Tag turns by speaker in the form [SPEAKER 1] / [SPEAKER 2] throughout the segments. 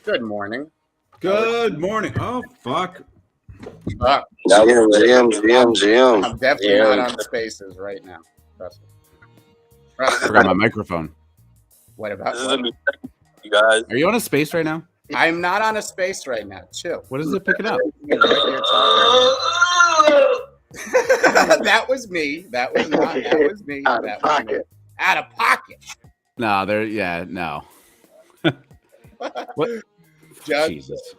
[SPEAKER 1] Good morning.
[SPEAKER 2] Good morning. Oh, fuck.
[SPEAKER 1] I'm definitely not on Spaces right now. Trust me.
[SPEAKER 3] I forgot my microphone.
[SPEAKER 1] What about
[SPEAKER 4] This is a new thing, you guys.
[SPEAKER 3] Are you on a space right now?
[SPEAKER 1] I'm not on a space right now. Chill.
[SPEAKER 3] What is it picking up?
[SPEAKER 1] That was me. That was not. That was me.
[SPEAKER 4] Out of
[SPEAKER 1] That was me.
[SPEAKER 4] pocket.
[SPEAKER 1] Out of pocket.
[SPEAKER 3] No, there. Yeah, no. What? Jesus.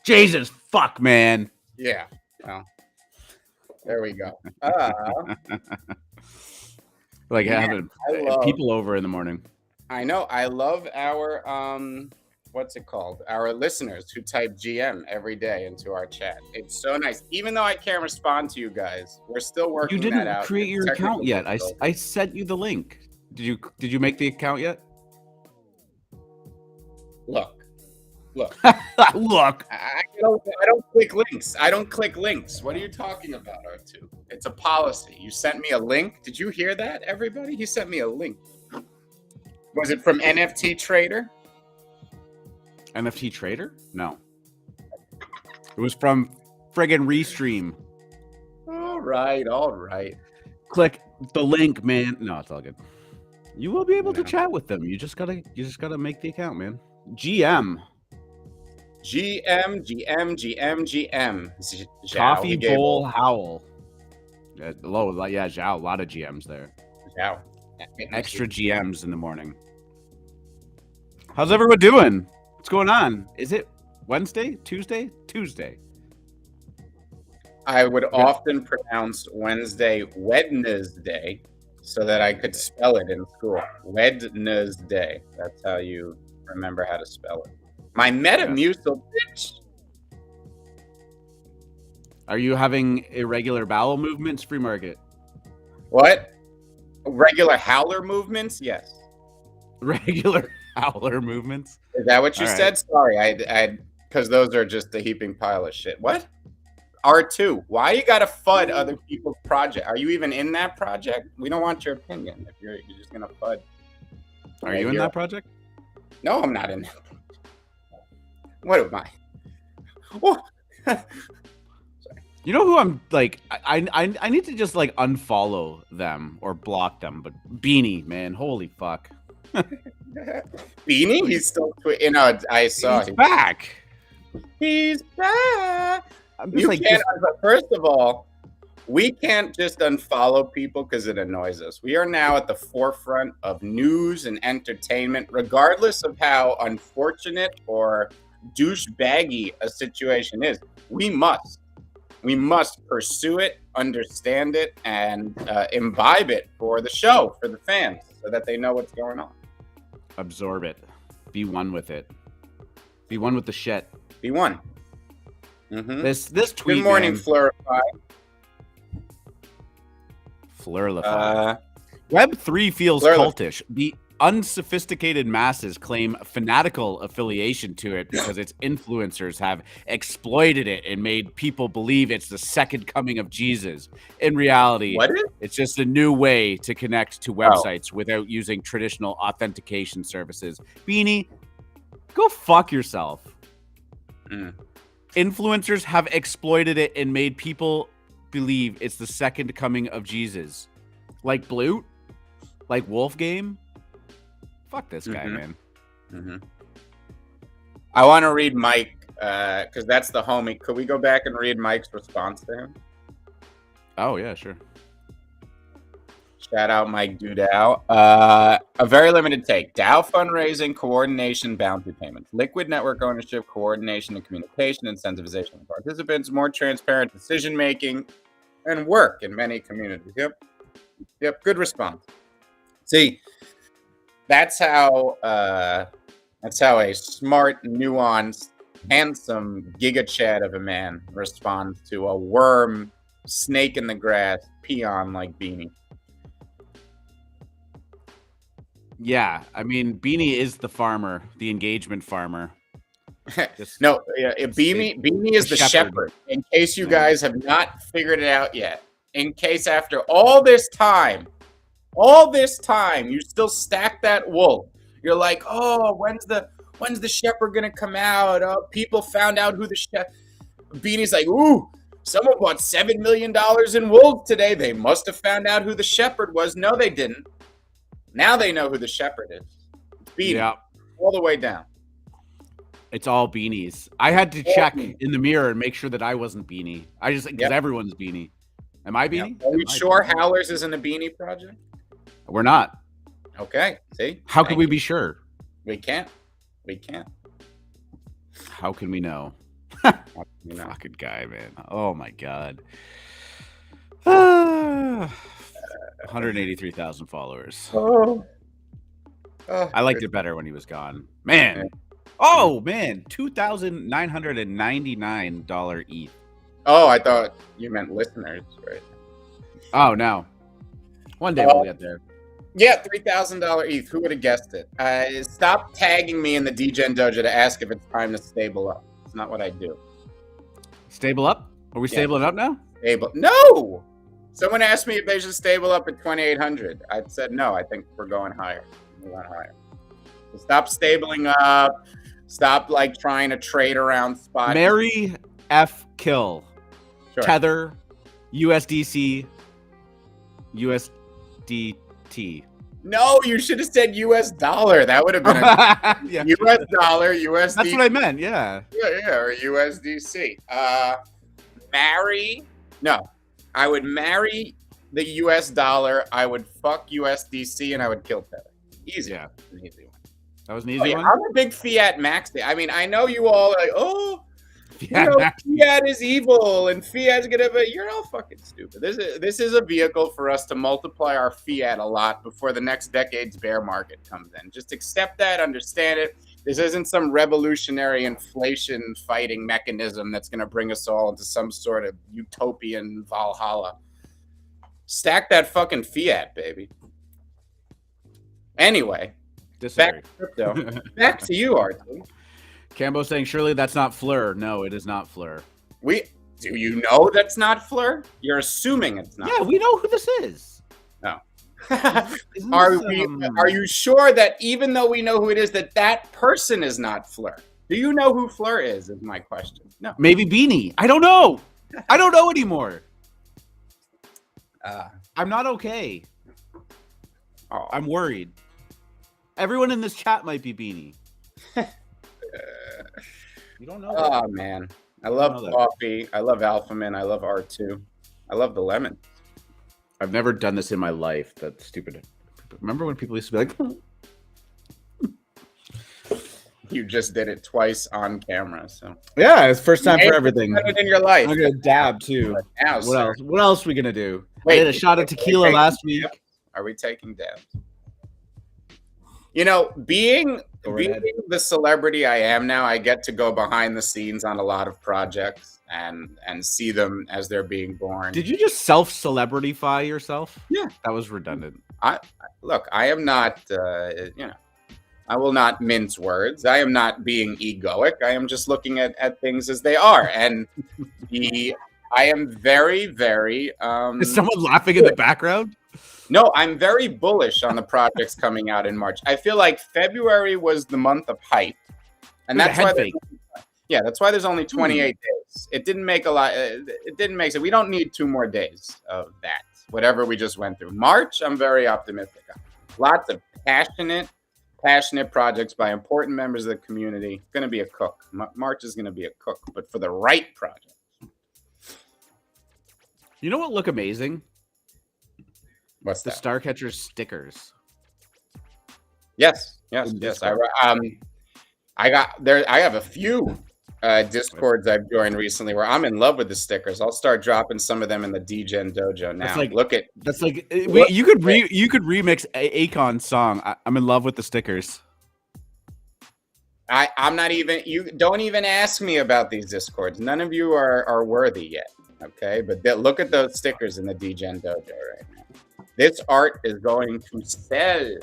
[SPEAKER 3] Jesus, fuck, man.
[SPEAKER 1] Yeah. Well, there we go.
[SPEAKER 3] Like having people over in the morning.
[SPEAKER 1] I know. I love our what's it called? Our listeners who type GM every day into our chat. It's so nice. Even though I can't respond to you guys, we're still working
[SPEAKER 3] You
[SPEAKER 1] that
[SPEAKER 3] didn't
[SPEAKER 1] out.
[SPEAKER 3] create
[SPEAKER 1] It's
[SPEAKER 3] your account
[SPEAKER 1] technical
[SPEAKER 3] yet.
[SPEAKER 1] difficulty.
[SPEAKER 3] I sent you the link. Did you make the account yet?
[SPEAKER 1] Look.
[SPEAKER 3] Look.
[SPEAKER 1] I don't click links. I don't click links. What are you talking about, R2? It's a policy. You sent me a link. Did you hear that, everybody? He sent me a link. Was it from NFT Trader?
[SPEAKER 3] NFT Trader? No. It was from friggin' Restream.
[SPEAKER 1] All right.
[SPEAKER 3] Click the link, man. No, it's all good. You will be able to chat with them. You just gotta make the account, man. GM. Coffee Bowl Howl. Zhao. A lot of GMs there.
[SPEAKER 1] Zhao.
[SPEAKER 3] Extra GMs in the morning. How's everyone doing? What's going on? Is it Wednesday? Tuesday? Tuesday.
[SPEAKER 1] I would often pronounce Wednesday so that I could spell it in school. Wednesday. That's how you remember how to spell it. My Metamucil, bitch.
[SPEAKER 3] Are you having irregular bowel movements, free market?
[SPEAKER 1] What? Regular howler movements? Yes.
[SPEAKER 3] Regular howler movements?
[SPEAKER 1] Is that what you
[SPEAKER 3] All
[SPEAKER 1] said? Sorry, I because those are just a heaping pile of shit. What? R2, why you gotta FUD other people's project? Are you even in that project? We don't want your opinion if you're just gonna FUD.
[SPEAKER 3] Are you in that project?
[SPEAKER 1] No, I'm not in that. What am I? What?
[SPEAKER 3] You know who I'm like? I need to just like unfollow them or block them. But Beanie, man, holy fuck.
[SPEAKER 1] Beanie? He's still tweeting. I saw
[SPEAKER 3] He's back.
[SPEAKER 1] He's back.
[SPEAKER 3] I'm just
[SPEAKER 1] You
[SPEAKER 3] like,
[SPEAKER 1] can't. First of all, we can't just unfollow people because it annoys us. We are now at the forefront of news and entertainment, regardless of how unfortunate or douchebaggy a situation is. We must pursue it, understand it, and imbibe it for the show, for the fans, so that they know what's going on.
[SPEAKER 3] Absorb it. Be one with it. Be one with the shit.
[SPEAKER 1] Be one. Mm-hmm.
[SPEAKER 3] This tweet.
[SPEAKER 1] Good morning,
[SPEAKER 3] man.
[SPEAKER 1] Flurify.
[SPEAKER 3] Web3 feels cultish. The unsophisticated masses claim fanatical affiliation to it because its influencers have exploited it and made people believe it's the second coming of Jesus. In reality, it's just a new way to connect to websites without using traditional authentication services. Beanie, go fuck yourself. Influencers have exploited it and made people believe it's the second coming of Jesus. Like Blute? Like Wolf Game? Fuck this guy, man.
[SPEAKER 1] I want to read Mike, because that's the homie. Could we go back and read Mike's response to him?
[SPEAKER 3] Oh, yeah, sure.
[SPEAKER 1] Shout out Mike Dudau. A very limited take. DAO fundraising, coordination, bounty payments, liquid network ownership, coordination and communication, incentivization of participants, more transparent decision making, and work in many communities. Yep. Good response. See, that's how a smart, nuanced, handsome giga chat of a man responds to a worm, snake in the grass, peon like Beanie.
[SPEAKER 3] Yeah, I mean, Beanie is the farmer, the engagement farmer.
[SPEAKER 1] No, Beanie is the shepherd. In case you guys have not figured it out yet, in case after all this time, you still stack that wool. You're like, oh, when's the shepherd gonna come out? Oh, people found out who the shepherd. Beanie's like, ooh, someone bought $7 million in wool today. They must have found out who the shepherd was. No, they didn't. Now they know who the shepherd is. It's Beanie, all the way down.
[SPEAKER 3] It's all Beanies. I had to check in the mirror and make sure that I wasn't Beanie. I just because everyone's Beanie. Am I Beanie?
[SPEAKER 1] Are we sure Howlers isn't a Beanie project?
[SPEAKER 3] We're not.
[SPEAKER 1] Okay. See?
[SPEAKER 3] How can we be sure?
[SPEAKER 1] We can't.
[SPEAKER 3] How can we know? Fucking guy, man. Oh my god. 183,000 followers. I liked it better when he was gone. Man. Oh man, $2,999 ETH.
[SPEAKER 1] Oh, I thought you meant listeners, right?
[SPEAKER 3] Oh no, one day we'll get there.
[SPEAKER 1] Yeah, $3,000 ETH. Who would have guessed it? Stop tagging me in the DGen Dojo to ask if it's time to stable up. It's not what I do.
[SPEAKER 3] Stable up? Are we stabling up now?
[SPEAKER 1] Stable? No. Someone asked me if they should stable up at 2,800. I said no. I think we're going higher. We're going higher. So stop stabling up. Stop like trying to trade around spots.
[SPEAKER 3] Mary F. Kill.
[SPEAKER 1] Sure.
[SPEAKER 3] Tether. USDC. USDT.
[SPEAKER 1] No, you should have said US dollar. That would have been
[SPEAKER 3] Yeah.
[SPEAKER 1] US dollar, USD.
[SPEAKER 3] That's what I meant. Yeah.
[SPEAKER 1] Yeah, or USDC. No, I would marry the US dollar. I would fuck USDC, and I would kill Tether. Easy.
[SPEAKER 3] Yeah.
[SPEAKER 1] An easy one.
[SPEAKER 3] That was an easy one.
[SPEAKER 1] I'm a big fiat max. I mean, I know you all are like, oh,
[SPEAKER 3] Yeah.
[SPEAKER 1] fiat is evil and fiat's gonna be. You're all fucking stupid. This is a vehicle for us to multiply our fiat a lot before the next decade's bear market comes in. Just accept that, understand it. This isn't some revolutionary inflation fighting mechanism that's gonna bring us all into some sort of utopian Valhalla. Stack that fucking fiat, baby. Anyway,
[SPEAKER 3] Disagree.
[SPEAKER 1] back to crypto. Back to you, Artie.
[SPEAKER 3] Cambo saying, surely that's not Fleur. No, it is not Fleur.
[SPEAKER 1] Do you know that's not Fleur? You're assuming it's not.
[SPEAKER 3] Yeah, we know who this is.
[SPEAKER 1] No.
[SPEAKER 3] Isn't
[SPEAKER 1] Are
[SPEAKER 3] this,
[SPEAKER 1] you sure that even though we know who it is, that person is not Fleur? Do you know who Fleur is my question. No.
[SPEAKER 3] Maybe Beanie. I don't know. I don't know anymore. I'm not okay.
[SPEAKER 1] Oh.
[SPEAKER 3] I'm worried. Everyone in this chat might be Beanie. You don't know.
[SPEAKER 1] Oh, man. I love coffee. I love AlphaMint. I love R2. I love the lemon.
[SPEAKER 3] I've never done this in my life. That's stupid. Remember when people used to be like,
[SPEAKER 1] You just did it twice on camera. So
[SPEAKER 3] yeah, it's first time for everything.
[SPEAKER 1] Done it in your life.
[SPEAKER 3] I'm gonna dab too.
[SPEAKER 1] Now,
[SPEAKER 3] What
[SPEAKER 1] sir.
[SPEAKER 3] else? What else are we gonna do?
[SPEAKER 1] Wait,
[SPEAKER 3] I did a shot of tequila
[SPEAKER 1] wait.
[SPEAKER 3] last week.
[SPEAKER 1] Are we taking dabs? You know, being the celebrity I am now, I get to go behind the scenes on a lot of projects and see them as they're being born.
[SPEAKER 3] Did you just self-celebrityfy yourself?
[SPEAKER 1] Yeah.
[SPEAKER 3] That was redundant.
[SPEAKER 1] Look, I am not, I will not mince words. I am not being egoic. I am just looking at things as they are. And I am very, very...
[SPEAKER 3] Is someone laughing in the background?
[SPEAKER 1] No, I'm very bullish on the projects coming out in March. I feel like February was the month of hype. And that's why that's why there's only 28 days. It didn't make a lot. It didn't make sense. We don't need 2 more days of that. Whatever we just went through. March, I'm very optimistic on. Lots of passionate projects by important members of the community. It's going to be a cook. March is going to be a cook, but for the right project.
[SPEAKER 3] You know what look amazing?
[SPEAKER 1] What's
[SPEAKER 3] The
[SPEAKER 1] that?
[SPEAKER 3] Starcatcher stickers.
[SPEAKER 1] Yes. I have a few Discords I've joined recently where I'm in love with the stickers. I'll start dropping some of them in the DGen Dojo now. You could
[SPEAKER 3] remix Akon's song. I'm in love with the stickers.
[SPEAKER 1] I'm not even. You don't even ask me about these Discords. None of you are worthy yet. Okay, but look at those stickers in the DGen Dojo right now. This art is going to sell.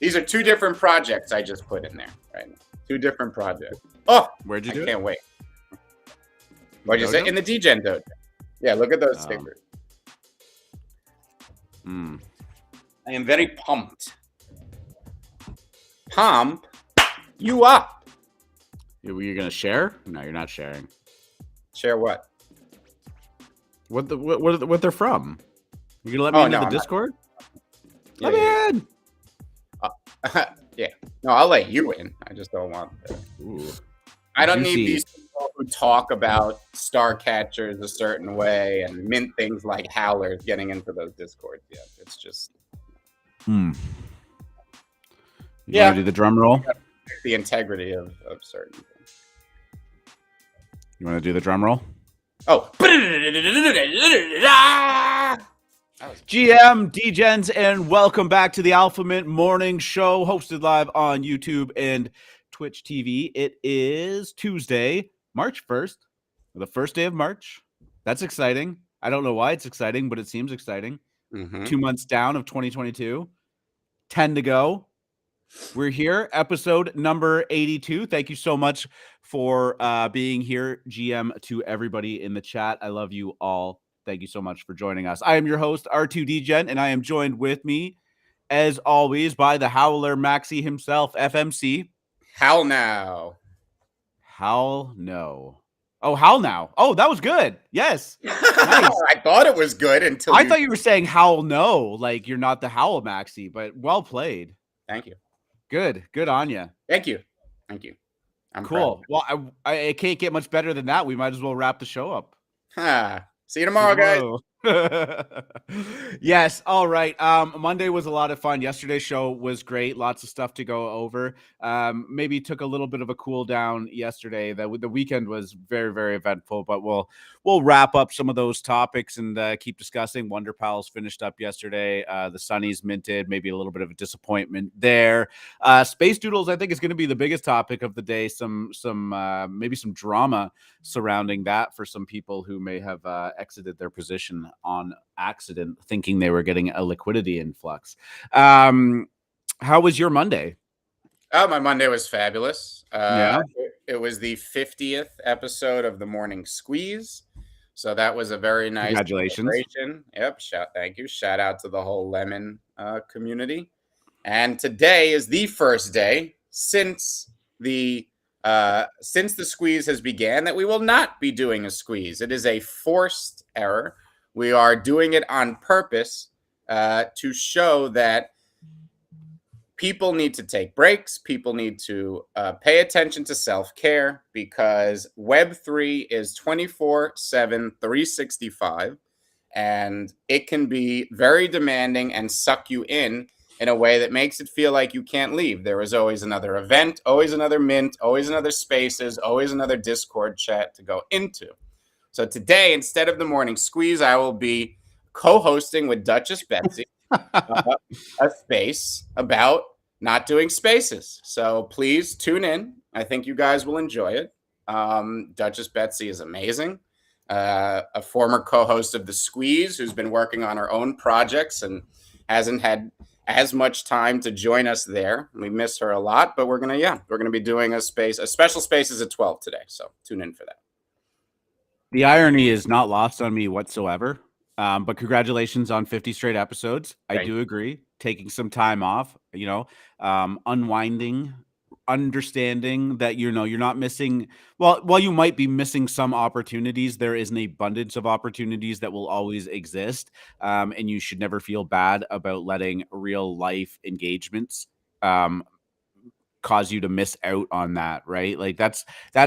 [SPEAKER 1] These are 2 different projects I just put in there right now. 2 different projects. Oh,
[SPEAKER 3] where'd you do
[SPEAKER 1] I
[SPEAKER 3] it?
[SPEAKER 1] can't wait. What'd you say? In the DGen Dojo. Yeah, look at those stickers. I am very pumped. Pump you up.
[SPEAKER 3] You're gonna share? No, you're not sharing.
[SPEAKER 1] Share what?
[SPEAKER 3] What they're from? You gonna let me into the Discord? Let me in.
[SPEAKER 1] Yeah. No, I'll let you in. I just don't want to.
[SPEAKER 3] Ooh.
[SPEAKER 1] I don't need these people who talk about star catchers a certain way and mint things like howlers getting into those Discords yet. It's just
[SPEAKER 3] You wanna do the drum roll?
[SPEAKER 1] The integrity of certain things.
[SPEAKER 3] You wanna do the drum roll?
[SPEAKER 1] Oh.
[SPEAKER 3] GM, DGens, and welcome back to the AlphaMint Morning Show, hosted live on YouTube and Twitch TV. It is Tuesday, March 1st, the first day of March. That's exciting. I don't know why it's exciting, but it seems exciting. 2 months down of 2022, 10 to go. We're here, episode number 82. Thank you so much for being here, GM, to everybody in the chat. I love you all. Thank you so much for joining us. I am your host, R2DGen, and I am joined with me, as always, by the Howler Maxi himself, FMC.
[SPEAKER 1] How now?
[SPEAKER 3] How no. Oh, how now? Oh, that was good. Yes. Nice.
[SPEAKER 1] I thought it was good until
[SPEAKER 3] I thought you were saying howl no, like you're not the Howl Maxi, but well played.
[SPEAKER 1] Thank you.
[SPEAKER 3] Good on you.
[SPEAKER 1] Thank you. I'm
[SPEAKER 3] cool.
[SPEAKER 1] proud.
[SPEAKER 3] Well, I can't get much better than that. We might as well wrap the show up.
[SPEAKER 1] See you tomorrow, guys.
[SPEAKER 3] Yes. All right. Monday was a lot of fun. Yesterday's show was great. Lots of stuff to go over. Maybe took a little bit of a cool down yesterday. The weekend was very, very eventful, but we'll wrap up some of those topics and keep discussing. Wonder Pals finished up yesterday. The Sunnies minted, maybe a little bit of a disappointment there. Space Doodles, I think, is going to be the biggest topic of the day. Some maybe some drama surrounding that for some people who may have exited their position on accident, thinking they were getting a liquidity influx. How was your Monday?
[SPEAKER 1] Oh, my Monday was fabulous.
[SPEAKER 3] Yeah.
[SPEAKER 1] It was the 50th episode of the Morning Squeeze. So that was a very nice
[SPEAKER 3] Congratulations.
[SPEAKER 1] celebration. Yep. Thank you. Shout out to the whole Lemon community. And today is the first day since the squeeze has began that we will not be doing a squeeze. It is a forced error. We are doing it on purpose to show that people need to take breaks. People need to pay attention to self-care because Web3 is 24/7, 365, and it can be very demanding and suck you in a way that makes it feel like you can't leave. There is always another event, always another mint, always another spaces, always another Discord chat to go into. So today, instead of the Morning Squeeze, I will be co-hosting with Duchess Betsy a space about not doing spaces. So please tune in. I think you guys will enjoy it. Duchess Betsy is amazing. A former co-host of The Squeeze who's been working on her own projects and hasn't had as much time to join us there. We miss her a lot, but we're gonna be doing a special spaces at 12 today. So tune in for that.
[SPEAKER 3] The irony is not lost on me whatsoever. But congratulations on 50 straight episodes. I do agree. Taking some time off, unwinding, understanding that, you're not missing. While you might be missing some opportunities, there is an abundance of opportunities that will always exist. And you should never feel bad about letting real life engagements cause you to miss out on that, right? Like that's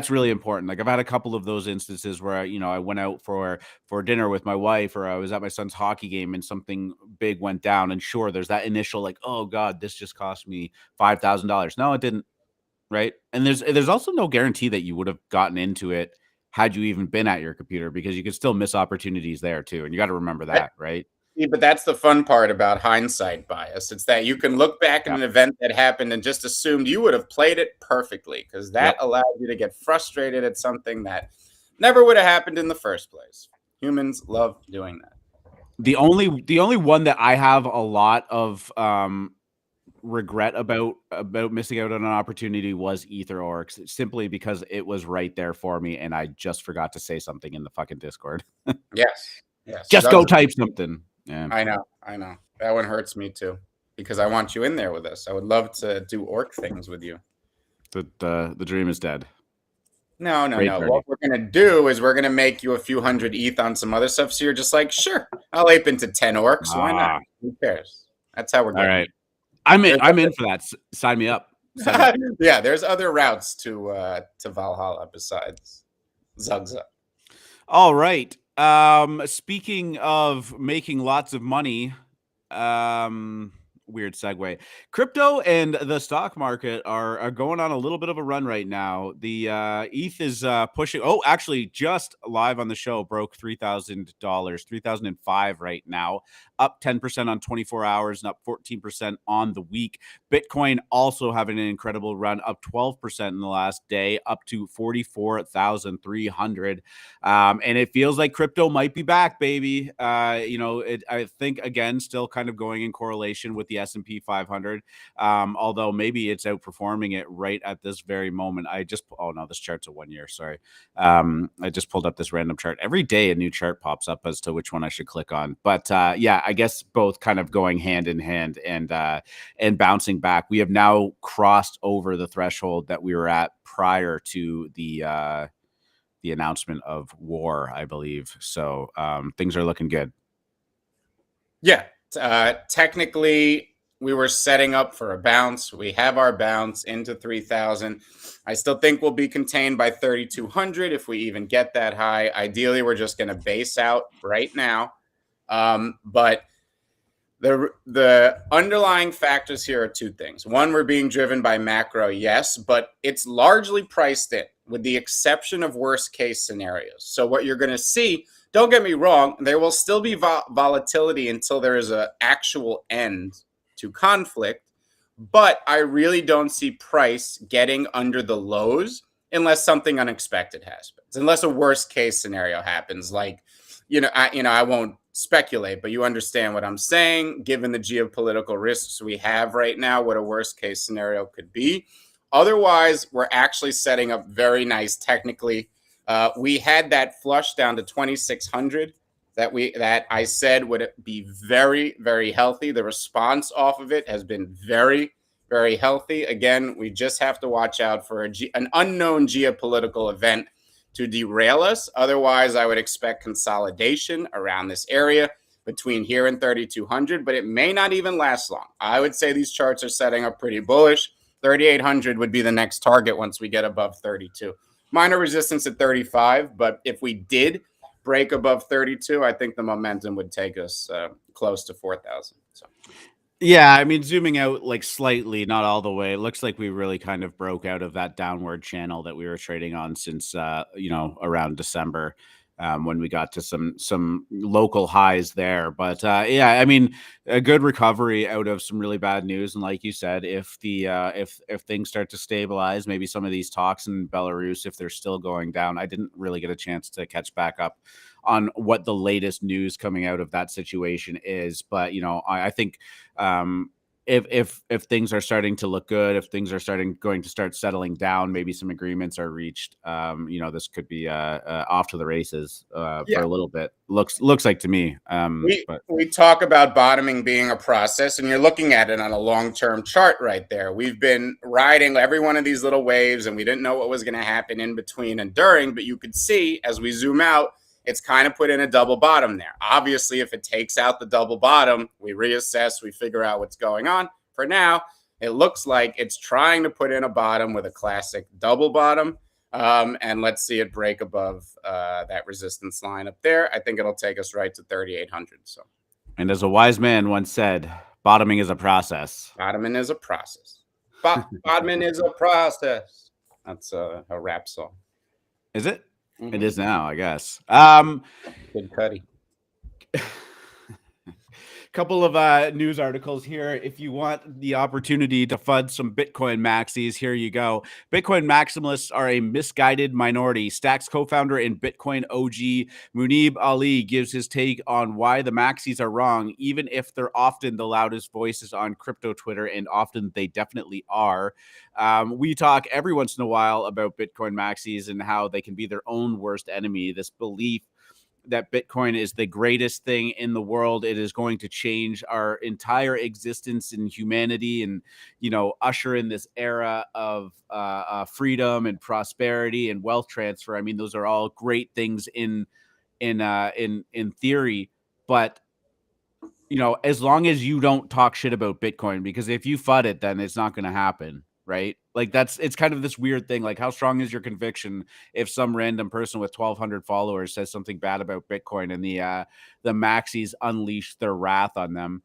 [SPEAKER 3] really important. Like I've had a couple of those instances where I went out for dinner with my wife, or I was at my son's hockey game and something big went down, and sure, there's that initial like, oh god, this just cost me $5,000. No, it didn't, right? And there's also no guarantee that you would have gotten into it had you even been at your computer, because you could still miss opportunities there too, and you got to remember that, right?
[SPEAKER 1] Yeah, but that's the fun part about hindsight bias. It's that you can look back at an event that happened and just assumed you would have played it perfectly, because that allows you to get frustrated at something that never would have happened in the first place. Humans love doing that.
[SPEAKER 3] The only one that I have a lot of regret about missing out on an opportunity was EtherOrcs, simply because it was right there for me and I just forgot to say something in the fucking Discord.
[SPEAKER 1] Yes.
[SPEAKER 3] Just go type something. Yeah.
[SPEAKER 1] I know. That one hurts me too, because I want you in there with us. I would love to do orc things with you.
[SPEAKER 3] The dream is dead.
[SPEAKER 1] No. What we're going to do is we're going to make you a few hundred ETH on some other stuff. So you're just like, sure, I'll ape into 10 orcs. Why not? Who cares? That's how we're going.
[SPEAKER 3] All right. I'm in for that. Sign me up.
[SPEAKER 1] Yeah, there's other routes to Valhalla besides Zugza.
[SPEAKER 3] All right. Speaking of making lots of money, weird segue. Crypto and the stock market are going on a little bit of a run right now. The ETH is pushing. Oh, actually, just live on the show broke $3,000, 3,005 right now, up 10% on 24 hours and up 14% on the week. Bitcoin also having an incredible run, up 12% in the last day, up to 44,300. And it feels like crypto might be back, baby. I think again, still kind of going in correlation with the S&P 500. Although maybe it's outperforming it right at this very moment. Oh no, this chart's a 1 year. Sorry. I just pulled up this random chart. Every day a new chart pops up as to which one I should click on. But yeah, I guess both kind of going hand in hand and bouncing back. We have now crossed over the threshold that we were at prior to the announcement of war, I believe. So things are looking good.
[SPEAKER 1] Yeah. Technically, we were setting up for a bounce. We have our bounce into 3,000. I still think we'll be contained by 3,200 if we even get that high. Ideally, we're just going to base out right now. But the underlying factors here are two things. One, we're being driven by macro, yes, but it's largely priced in with the exception of worst case scenarios. So what you're going to see, don't get me wrong, there will still be volatility until there is an actual end to conflict, but I really don't see price getting under the lows unless something unexpected happens, unless a worst case scenario happens. Like, I won't speculate, but you understand what I'm saying, given the geopolitical risks we have right now, what a worst case scenario could be. Otherwise, we're actually setting up very nice technically. We had that flush down to 2,600 that I said would be very, very healthy. The response off of it has been very, very healthy. Again, we just have to watch out for an unknown geopolitical event to derail us. Otherwise, I would expect consolidation around this area between here and 3,200, but it may not even last long. I would say these charts are setting up pretty bullish. 3,800 would be the next target once we get above 32. Minor resistance at 35, but if we did break above 32, I think the momentum would take us close to 4,000. So.
[SPEAKER 3] Yeah, I mean, zooming out like slightly, not all the way, it looks like we really kind of broke out of that downward channel that we were trading on since, around December. When we got to some local highs there. But yeah, I mean, a good recovery out of some really bad news. And like you said, if things start to stabilize, maybe some of these talks in Belarus, if they're still going down, I didn't really get a chance to catch back up on what the latest news coming out of that situation is. But, I think if things are starting to look good, if things are going to start settling down, maybe some agreements are reached. This could be off to the races for a little bit. Looks like to me.
[SPEAKER 1] We talk about bottoming being a process, and you're looking at it on a long-term chart right there. We've been riding every one of these little waves, and we didn't know what was going to happen in between and during. But you could see as we zoom out, it's kind of put in a double bottom there. Obviously, if it takes out the double bottom, we reassess, we figure out what's going on. For now, it looks like it's trying to put in a bottom with a classic double bottom. And let's see it break above that resistance line up there. I think it'll take us right to 3,800. So,
[SPEAKER 3] and as a wise man once said, bottoming is a process.
[SPEAKER 1] Bottoming is a process. Bottoming is a process. That's a rap song.
[SPEAKER 3] Is it?
[SPEAKER 1] Mm-hmm.
[SPEAKER 3] It is now, I guess.
[SPEAKER 1] Good Cuddy.
[SPEAKER 3] Couple of news articles here. If you want the opportunity to FUD some Bitcoin maxis, here you go. Bitcoin maximalists are a misguided minority. Stacks co-founder and Bitcoin OG Munib Ali gives his take on why the maxis are wrong, even if they're often the loudest voices on crypto Twitter, and often they definitely are. We talk every once in a while about Bitcoin maxis and how they can be their own worst enemy. This belief that Bitcoin is the greatest thing in the world. It is going to change our entire existence in humanity and, usher in this era of freedom and prosperity and wealth transfer. I mean, those are all great things in theory, but as long as you don't talk shit about Bitcoin, because if you FUD it, then it's not going to happen. Right? Like it's kind of this weird thing. Like, how strong is your conviction if some random person with 1,200 followers says something bad about Bitcoin and the maxis unleash their wrath on them?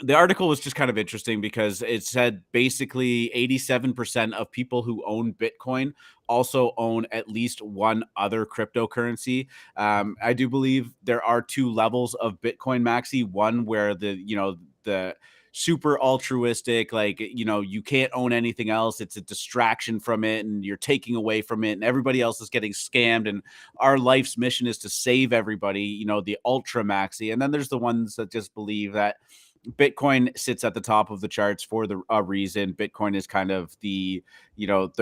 [SPEAKER 3] The article was just kind of interesting because it said basically 87% of people who own Bitcoin also own at least one other cryptocurrency. I do believe there are two levels of Bitcoin maxi. One where the super altruistic, like, you can't own anything else. It's a distraction from it and you're taking away from it and everybody else is getting scammed. And our life's mission is to save everybody, the ultra maxi. And then there's the ones that just believe that Bitcoin sits at the top of the charts for a reason. Bitcoin is kind of the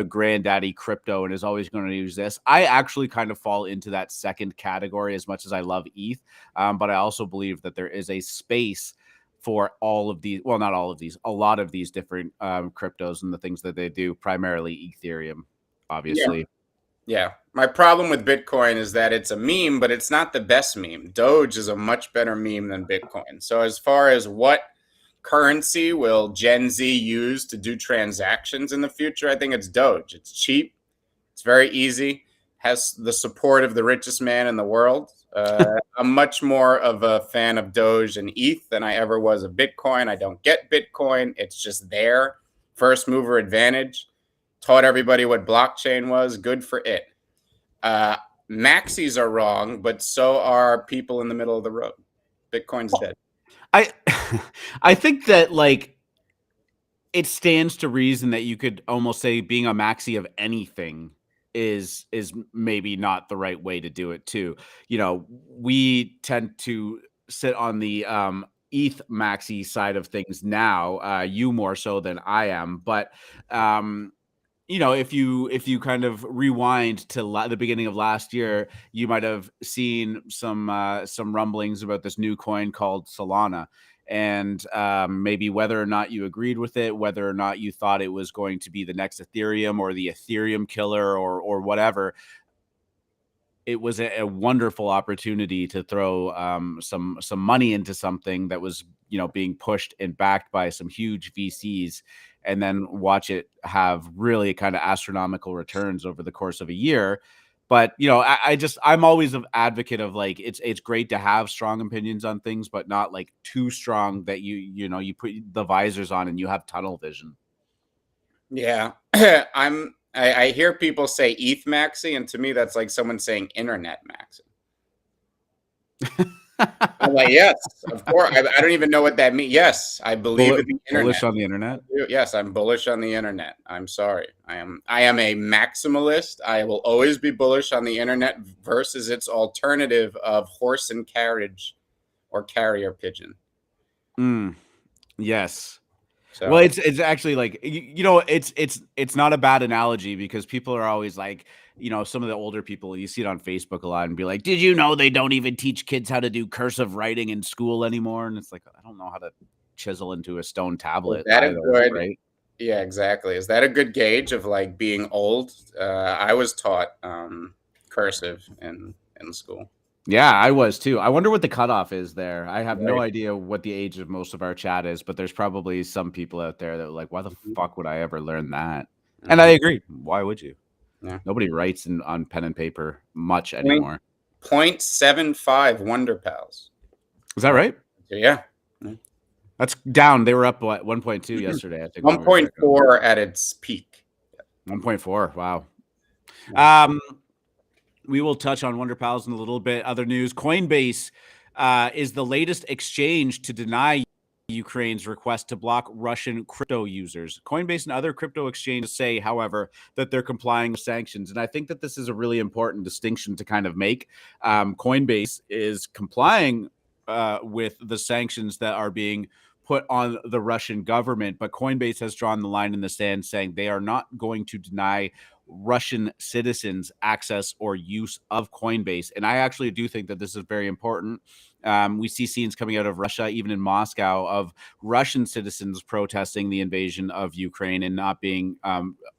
[SPEAKER 3] granddaddy crypto and is always going to use this. I actually kind of fall into that second category as much as I love ETH. But I also believe that there is a space for all of these. Well, not all of these, a lot of these different cryptos and the things that they do, primarily Ethereum, obviously.
[SPEAKER 1] Yeah. My problem with Bitcoin is that it's a meme, but it's not the best meme. Doge is a much better meme than Bitcoin. So as far as what currency will Gen Z use to do transactions in the future, I think it's Doge. It's cheap. It's very easy. Has the support of the richest man in the world. I'm much more of a fan of Doge and ETH than I ever was of Bitcoin. I don't get Bitcoin. It's just there. First mover advantage. Taught everybody what blockchain was. Good for it. Maxis are wrong, but so are people in the middle of the road. Bitcoin's dead.
[SPEAKER 3] I think that, like, it stands to reason that you could almost say being a maxi of anything is maybe not the right way to do it too. We tend to sit on the ETH maxi side of things now, you more so than I am, but if you kind of rewind to the beginning of last year, you might have seen some rumblings about this new coin called Solana, and maybe whether or not you agreed with it, whether or not you thought it was going to be the next Ethereum or the Ethereum killer or whatever. It was a wonderful opportunity to throw some money into something that was being pushed and backed by some huge VCs, and then watch it have really kind of astronomical returns over the course of a year. But I'm always an advocate of, like, it's great to have strong opinions on things, but not like too strong that you put the visors on and you have tunnel vision.
[SPEAKER 1] Yeah, I hear people say ETH maxi, and to me that's like someone saying internet maxi. I'm like, yes, of course. I don't even know what that means. Yes, I believe in the internet.
[SPEAKER 3] Bullish on the internet?
[SPEAKER 1] Yes, I'm bullish on the internet. I'm sorry. I am a maximalist. I will always be bullish on the internet versus its alternative of horse and carriage or carrier pigeon.
[SPEAKER 3] Yes.
[SPEAKER 1] So.
[SPEAKER 3] Well, it's actually like, it's not a bad analogy, because people are always like, some of the older people, you see it on Facebook a lot and be like, did you know they don't even teach kids how to do cursive writing in school anymore? And it's like, I don't know how to chisel into a stone tablet.
[SPEAKER 1] Right? Yeah, exactly. Is that a good gauge of, like, being old? I was taught cursive in school.
[SPEAKER 3] Yeah, I was too. I wonder what the cutoff is there. I have no idea what the age of most of our chat is, but there's probably some people out there that are like, why the fuck would I ever learn that? And I agree. Why would you?
[SPEAKER 1] Yeah.
[SPEAKER 3] Nobody writes on pen and paper much anymore.
[SPEAKER 1] 0.75 Wonder Pals.
[SPEAKER 3] Is that right?
[SPEAKER 1] Yeah.
[SPEAKER 3] That's down. They were up, what, 1.2 yesterday, I think.
[SPEAKER 1] 1.4 at its peak.
[SPEAKER 3] 1.4. Wow. We will touch on Wonder Pals in a little bit. Other news: Coinbase is the latest exchange to deny Ukraine's request to block Russian crypto users. Coinbase and other crypto exchanges say, however, that they're complying with sanctions. And I think that this is a really important distinction to kind of make. Coinbase is complying with the sanctions that are being put on the Russian government, but Coinbase has drawn the line in the sand, saying they are not going to deny Russian citizens access or use of Coinbase. And I actually do think that this is very important. We see scenes coming out of Russia, even in Moscow, of Russian citizens protesting the invasion of Ukraine and not being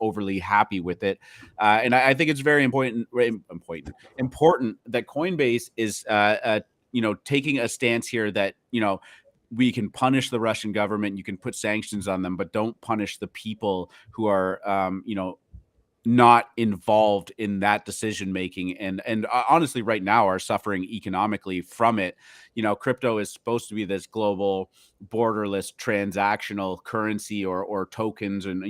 [SPEAKER 3] overly happy with it. And I think it's very important that Coinbase is taking a stance here that, we can punish the Russian government, you can put sanctions on them, but don't punish the people who are, not involved in that decision making, and honestly right now are suffering economically from it. Crypto is supposed to be this global borderless transactional currency or tokens, and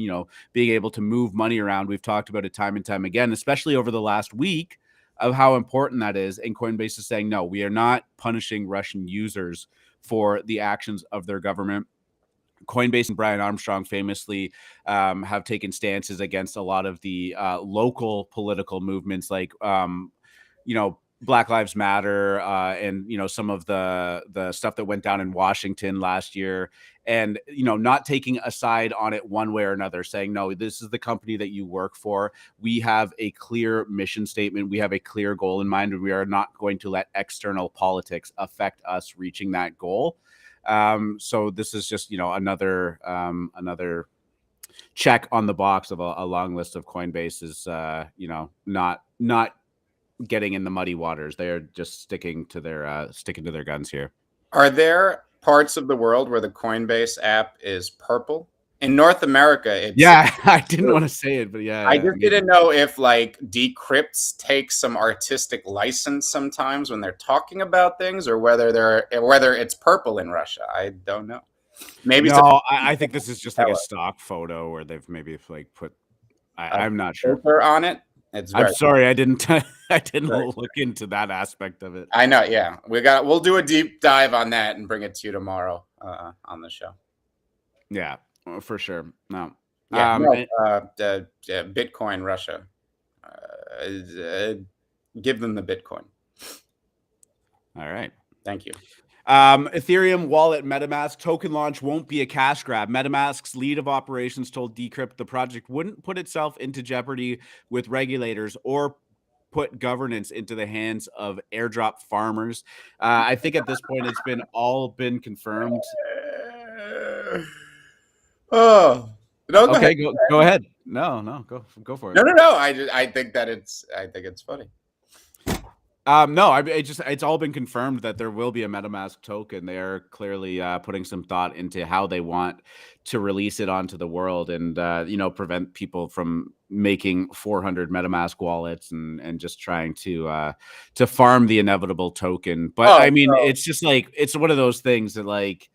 [SPEAKER 3] being able to move money around. We've talked about it time and time again, especially over the last week, of how important that is. And Coinbase is saying, no, we are not punishing Russian users for the actions of their government. Coinbase and Brian Armstrong famously have taken stances against a lot of the local political movements, like Black Lives Matter, and some of the stuff that went down in Washington last year, and not taking a side on it one way or another, saying, no, this is the company that you work for. We have a clear mission statement. We have a clear goal in mind, and we are not going to let external politics affect us reaching that goal. So this is just another check on the box of a long list of Coinbase's not getting in the muddy waters. They are just sticking to their guns here.
[SPEAKER 1] Are there parts of the world where the Coinbase app is purple? In North America, it's
[SPEAKER 3] I didn't want to say it, but
[SPEAKER 1] I just didn't know if like Decrypts take some artistic license sometimes when they're talking about things, or whether it's purple in Russia. I don't know. Maybe
[SPEAKER 3] no. I think this is just like a stock photo where they've maybe like put. I'm not sure
[SPEAKER 1] on it.
[SPEAKER 3] I'm sorry, I didn't look into that aspect of it.
[SPEAKER 1] I know. Yeah, we'll do a deep dive on that and bring it to you tomorrow on the show.
[SPEAKER 3] Yeah. For sure. No.
[SPEAKER 1] Yeah, Bitcoin Russia. Give them the Bitcoin.
[SPEAKER 3] All right.
[SPEAKER 1] Thank you.
[SPEAKER 3] Ethereum wallet MetaMask token launch won't be a cash grab. MetaMask's lead of operations told Decrypt the project wouldn't put itself into jeopardy with regulators or put governance into the hands of airdrop farmers. I think at this point it's been confirmed.
[SPEAKER 1] Oh no!
[SPEAKER 3] Okay, go ahead. No, go for it.
[SPEAKER 1] No. I think it's funny.
[SPEAKER 3] No, it's all been confirmed that there will be a MetaMask token. They are clearly putting some thought into how they want to release it onto the world, and prevent people from making 400 MetaMask wallets and just trying to farm the inevitable token. But it's just like it's one of those things that like.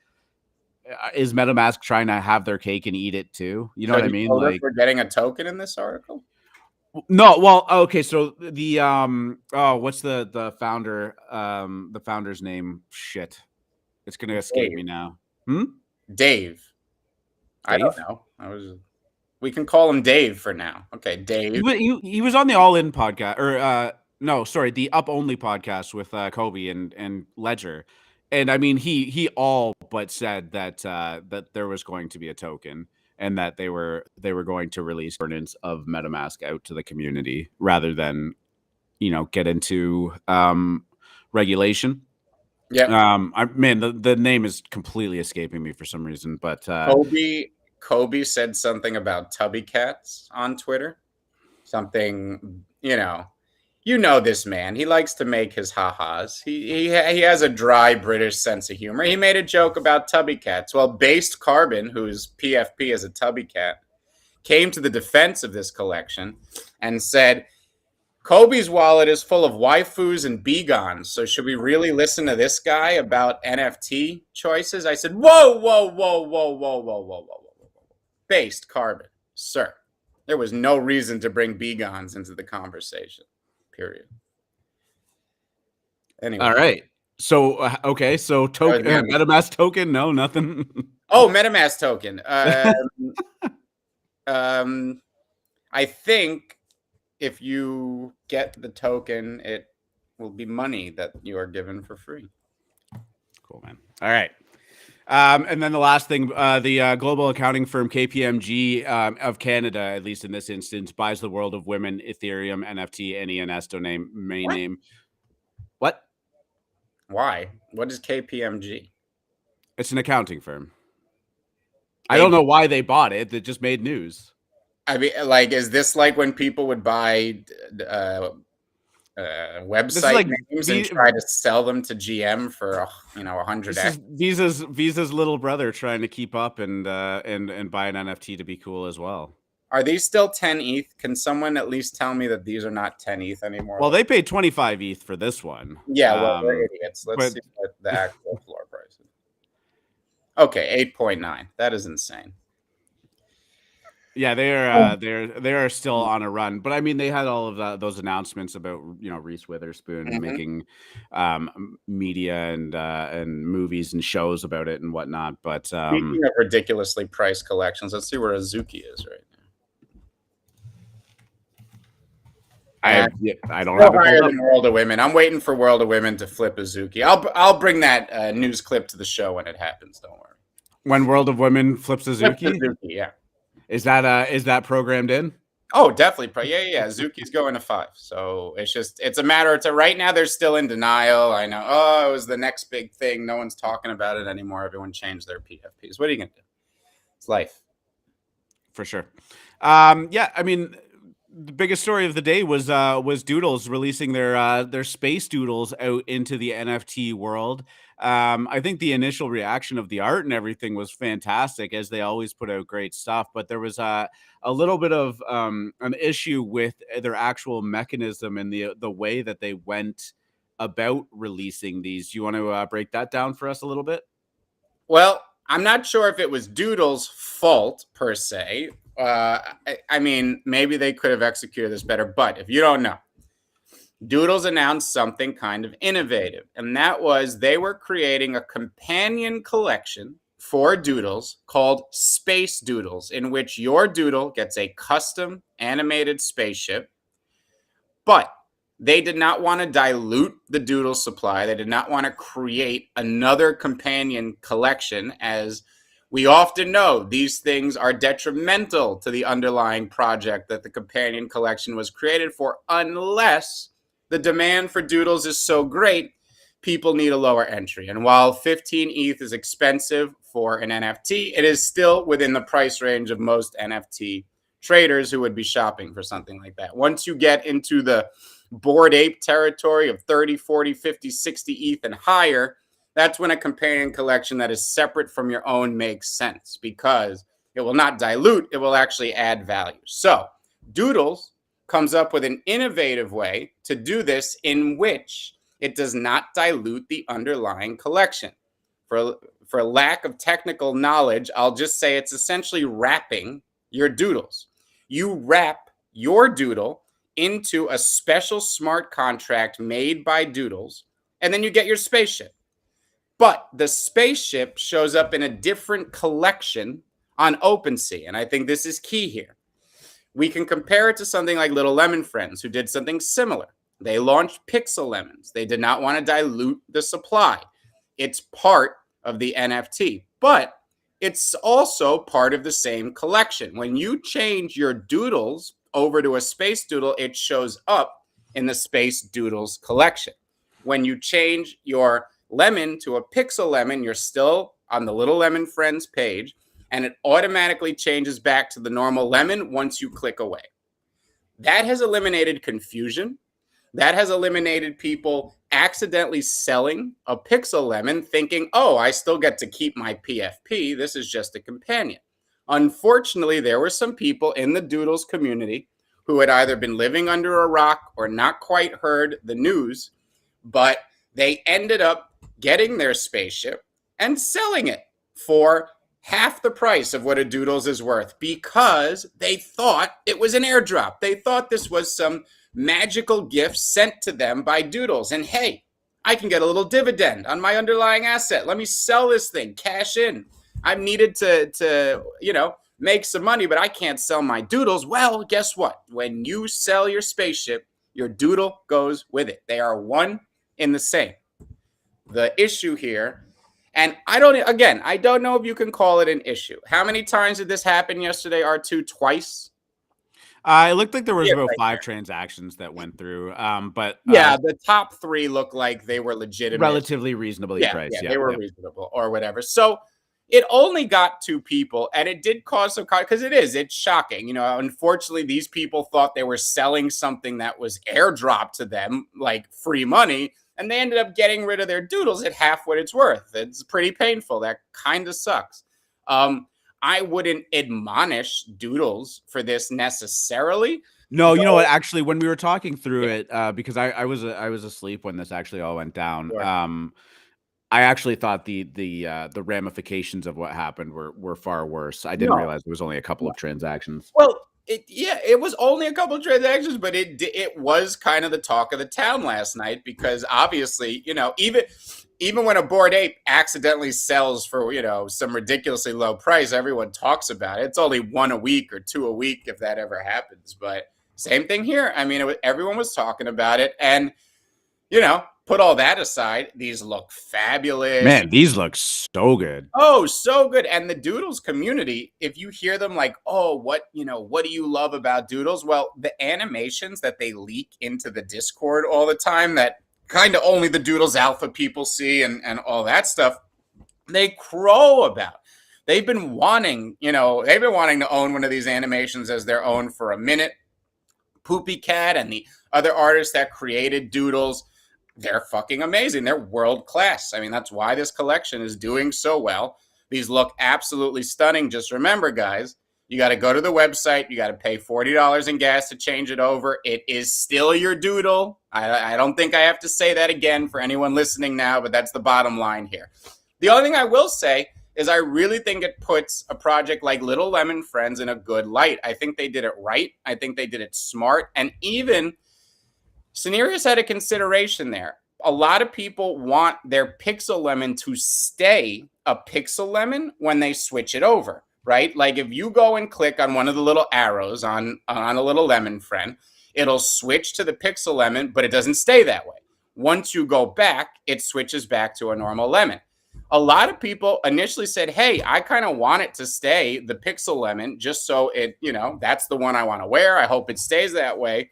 [SPEAKER 3] Is MetaMask trying to have their cake and eat it too? You know what I mean?
[SPEAKER 1] Like we're getting a token in this article.
[SPEAKER 3] No, well, okay. So the what's the founder? The founder's name? Shit, it's gonna escape me now.
[SPEAKER 1] Dave. I don't know. We can call him Dave for now. Okay, Dave.
[SPEAKER 3] He was on the All In podcast, or no, sorry, the Up Only podcast with Kobe and Ledger. And I mean, he all but said that that there was going to be a token, and that they were going to release governance of MetaMask out to the community rather than, get into regulation.
[SPEAKER 1] Yeah.
[SPEAKER 3] The name is completely escaping me for some reason, but
[SPEAKER 1] Kobe said something about tubby cats on Twitter. Something, this man. He likes to make his ha-has. He has a dry British sense of humor. He made a joke about tubby cats. Well, Based Carbon, whose PFP is a tubby cat, came to the defense of this collection and said, Kobe's wallet is full of waifus and begons, so should we really listen to this guy about NFT choices? I said, whoa. Based Carbon, sir. There was no reason to bring begons into the conversation. Period. Anyway.
[SPEAKER 3] All right. So okay. So token MetaMask token? No, nothing.
[SPEAKER 1] Oh, MetaMask token. I think if you get the token, it will be money that you are given for free.
[SPEAKER 3] Cool, man. All right. And then the last thing, the global accounting firm KPMG of Canada, at least in this instance, buys the world of women, Ethereum, NFT, and ENS domain name. What?
[SPEAKER 1] Why? What is KPMG?
[SPEAKER 3] It's an accounting firm. I don't know why they bought it. It just made news.
[SPEAKER 1] I mean, like, is this like when people would buy website names and try to sell them to GM for 100x?
[SPEAKER 3] Visa's little brother trying to keep up and buy an NFT to be cool as well.
[SPEAKER 1] Are these still 10 ETH? Can someone at least tell me that these are not 10 ETH anymore?
[SPEAKER 3] Well, they paid 25 ETH for this one.
[SPEAKER 1] Yeah, well, they're idiots. Let's see what the actual floor price is. Okay, 8.9. That is insane.
[SPEAKER 3] Yeah, they are still on a run, but I mean, they had all of those announcements about Reese Witherspoon making media and movies and shows about it and whatnot. But
[SPEAKER 1] speaking of ridiculously priced collections, let's see where Azuki is right now.
[SPEAKER 3] I don't have it
[SPEAKER 1] higher
[SPEAKER 3] pulled
[SPEAKER 1] than
[SPEAKER 3] up.
[SPEAKER 1] World of Women. I'm waiting for World of Women to flip Azuki. I'll bring that news clip to the show when it happens. Don't worry.
[SPEAKER 3] When World of Women flips Azuki,
[SPEAKER 1] yeah.
[SPEAKER 3] Is that programmed in?
[SPEAKER 1] Oh, definitely. Yeah. Zuki's going to 5. So it's a matter of right now they're still in denial. I know. Oh, it was the next big thing. No one's talking about it anymore. Everyone changed their PFPs. What are you gonna do? It's life.
[SPEAKER 3] For sure. Yeah, I mean, the biggest story of the day was Doodles releasing their space doodles out into the NFT world. I think the initial reaction of the art and everything was fantastic, as they always put out great stuff. But there was a little bit of an issue with their actual mechanism and the way that they went about releasing these. Do you want to break that down for us a little bit?
[SPEAKER 1] Well, I'm not sure if it was Doodles' fault per se. I mean, maybe they could have executed this better, but if you don't know, Doodles announced something kind of innovative, and that was they were creating a companion collection for Doodles called Space Doodles, in which your Doodle gets a custom animated spaceship, but they did not want to dilute the Doodle supply. They did not want to create another companion collection. As we often know, these things are detrimental to the underlying project that the companion collection was created for, unless the demand for Doodles is so great, people need a lower entry. And while 15 ETH is expensive for an NFT, it is still within the price range of most NFT traders who would be shopping for something like that. Once you get into the Bored Ape territory of 30, 40, 50, 60 ETH and higher, that's when a companion collection that is separate from your own makes sense, because it will not dilute, it will actually add value. So Doodles comes up with an innovative way to do this in which it does not dilute the underlying collection. For lack of technical knowledge, I'll just say it's essentially wrapping your Doodles. You wrap your Doodle into a special smart contract made by Doodles, and then you get your spaceship. But the spaceship shows up in a different collection on OpenSea, and I think this is key here. We can compare it to something like Little Lemon Friends, who did something similar. They launched Pixelmons. They did not want to dilute the supply. It's part of the NFT, but it's also part of the same collection. When you change your Doodles over to a Space Doodle, it shows up in the Space Doodles collection. When you change your Lemon to a Pixel Lemon, you're still on the Little Lemon Friends page, and it automatically changes back to the normal lemon once you click away. That has eliminated confusion. That has eliminated people accidentally selling a Pixel Lemon thinking, oh, I still get to keep my PFP. This is just a companion. Unfortunately, there were some people in the Doodles community who had either been living under a rock or not quite heard the news, but they ended up getting their spaceship and selling it for half the price of what a Doodles is worth, because they thought it was an airdrop. They thought this was some magical gift sent to them by Doodles. And hey, I can get a little dividend on my underlying asset. Let me sell this thing, cash in. I'm needed to make some money, but I can't sell my Doodles. Well, guess what? When you sell your spaceship, your Doodle goes with it. They are one in the same. The issue here, and I don't know if you can call it an issue. How many times did this happen yesterday, R2? Twice?
[SPEAKER 3] It looked like there was about 5 transactions that went through. But
[SPEAKER 1] the top 3 look like they were legitimate.
[SPEAKER 3] Relatively reasonably priced.
[SPEAKER 1] Yeah, they were reasonable or whatever. So it only got 2 people, and it did cause some, because it's shocking. Unfortunately, these people thought they were selling something that was airdropped to them, like free money, and they ended up getting rid of their Doodles at half what it's worth. It's pretty painful. That kind of sucks. I wouldn't admonish Doodles for this necessarily.
[SPEAKER 3] No, you know what? Actually, when we were talking through it, because I was asleep when this actually all went down.
[SPEAKER 1] Sure.
[SPEAKER 3] I actually thought the ramifications of what happened were far worse. I didn't realize it was only a couple of transactions.
[SPEAKER 1] Well, it was only a couple of transactions, but it was kind of the talk of the town last night because obviously, even when a Bored Ape accidentally sells for, some ridiculously low price, everyone talks about it. It's only one a week or two a week if that ever happens. But same thing here. I mean, everyone was talking about it. And, put all that aside, these look fabulous.
[SPEAKER 3] Man, these look so good.
[SPEAKER 1] Oh, so good. And the Doodles community, if you hear them like, oh, what do you love about Doodles? Well, the animations that they leak into the Discord all the time that kind of only the Doodles alpha people see and all that stuff, they crow about. They've been wanting to own one of these animations as their own for a minute. Poopy Cat and the other artists that created Doodles, they're fucking amazing. They're world class. I mean, that's why this collection is doing so well. These look absolutely stunning. Just remember, guys, you got to go to the website. You got to pay $40 in gas to change it over. It is still your Doodle. I don't think I have to say that again for anyone listening now, but that's the bottom line here. The only thing I will say is I really think it puts a project like Little Lemon Friends in a good light. I think they did it right. I think they did it smart. And even Sunnies had a consideration there. A lot of people want their Pixelmon to stay a Pixelmon when they switch it over, right? Like if you go and click on one of the little arrows on a Little Lemon Friend, it'll switch to the Pixelmon, but it doesn't stay that way. Once you go back, it switches back to a normal lemon. A lot of people initially said, hey, I kind of want it to stay the Pixelmon just so it, that's the one I want to wear. I hope it stays that way.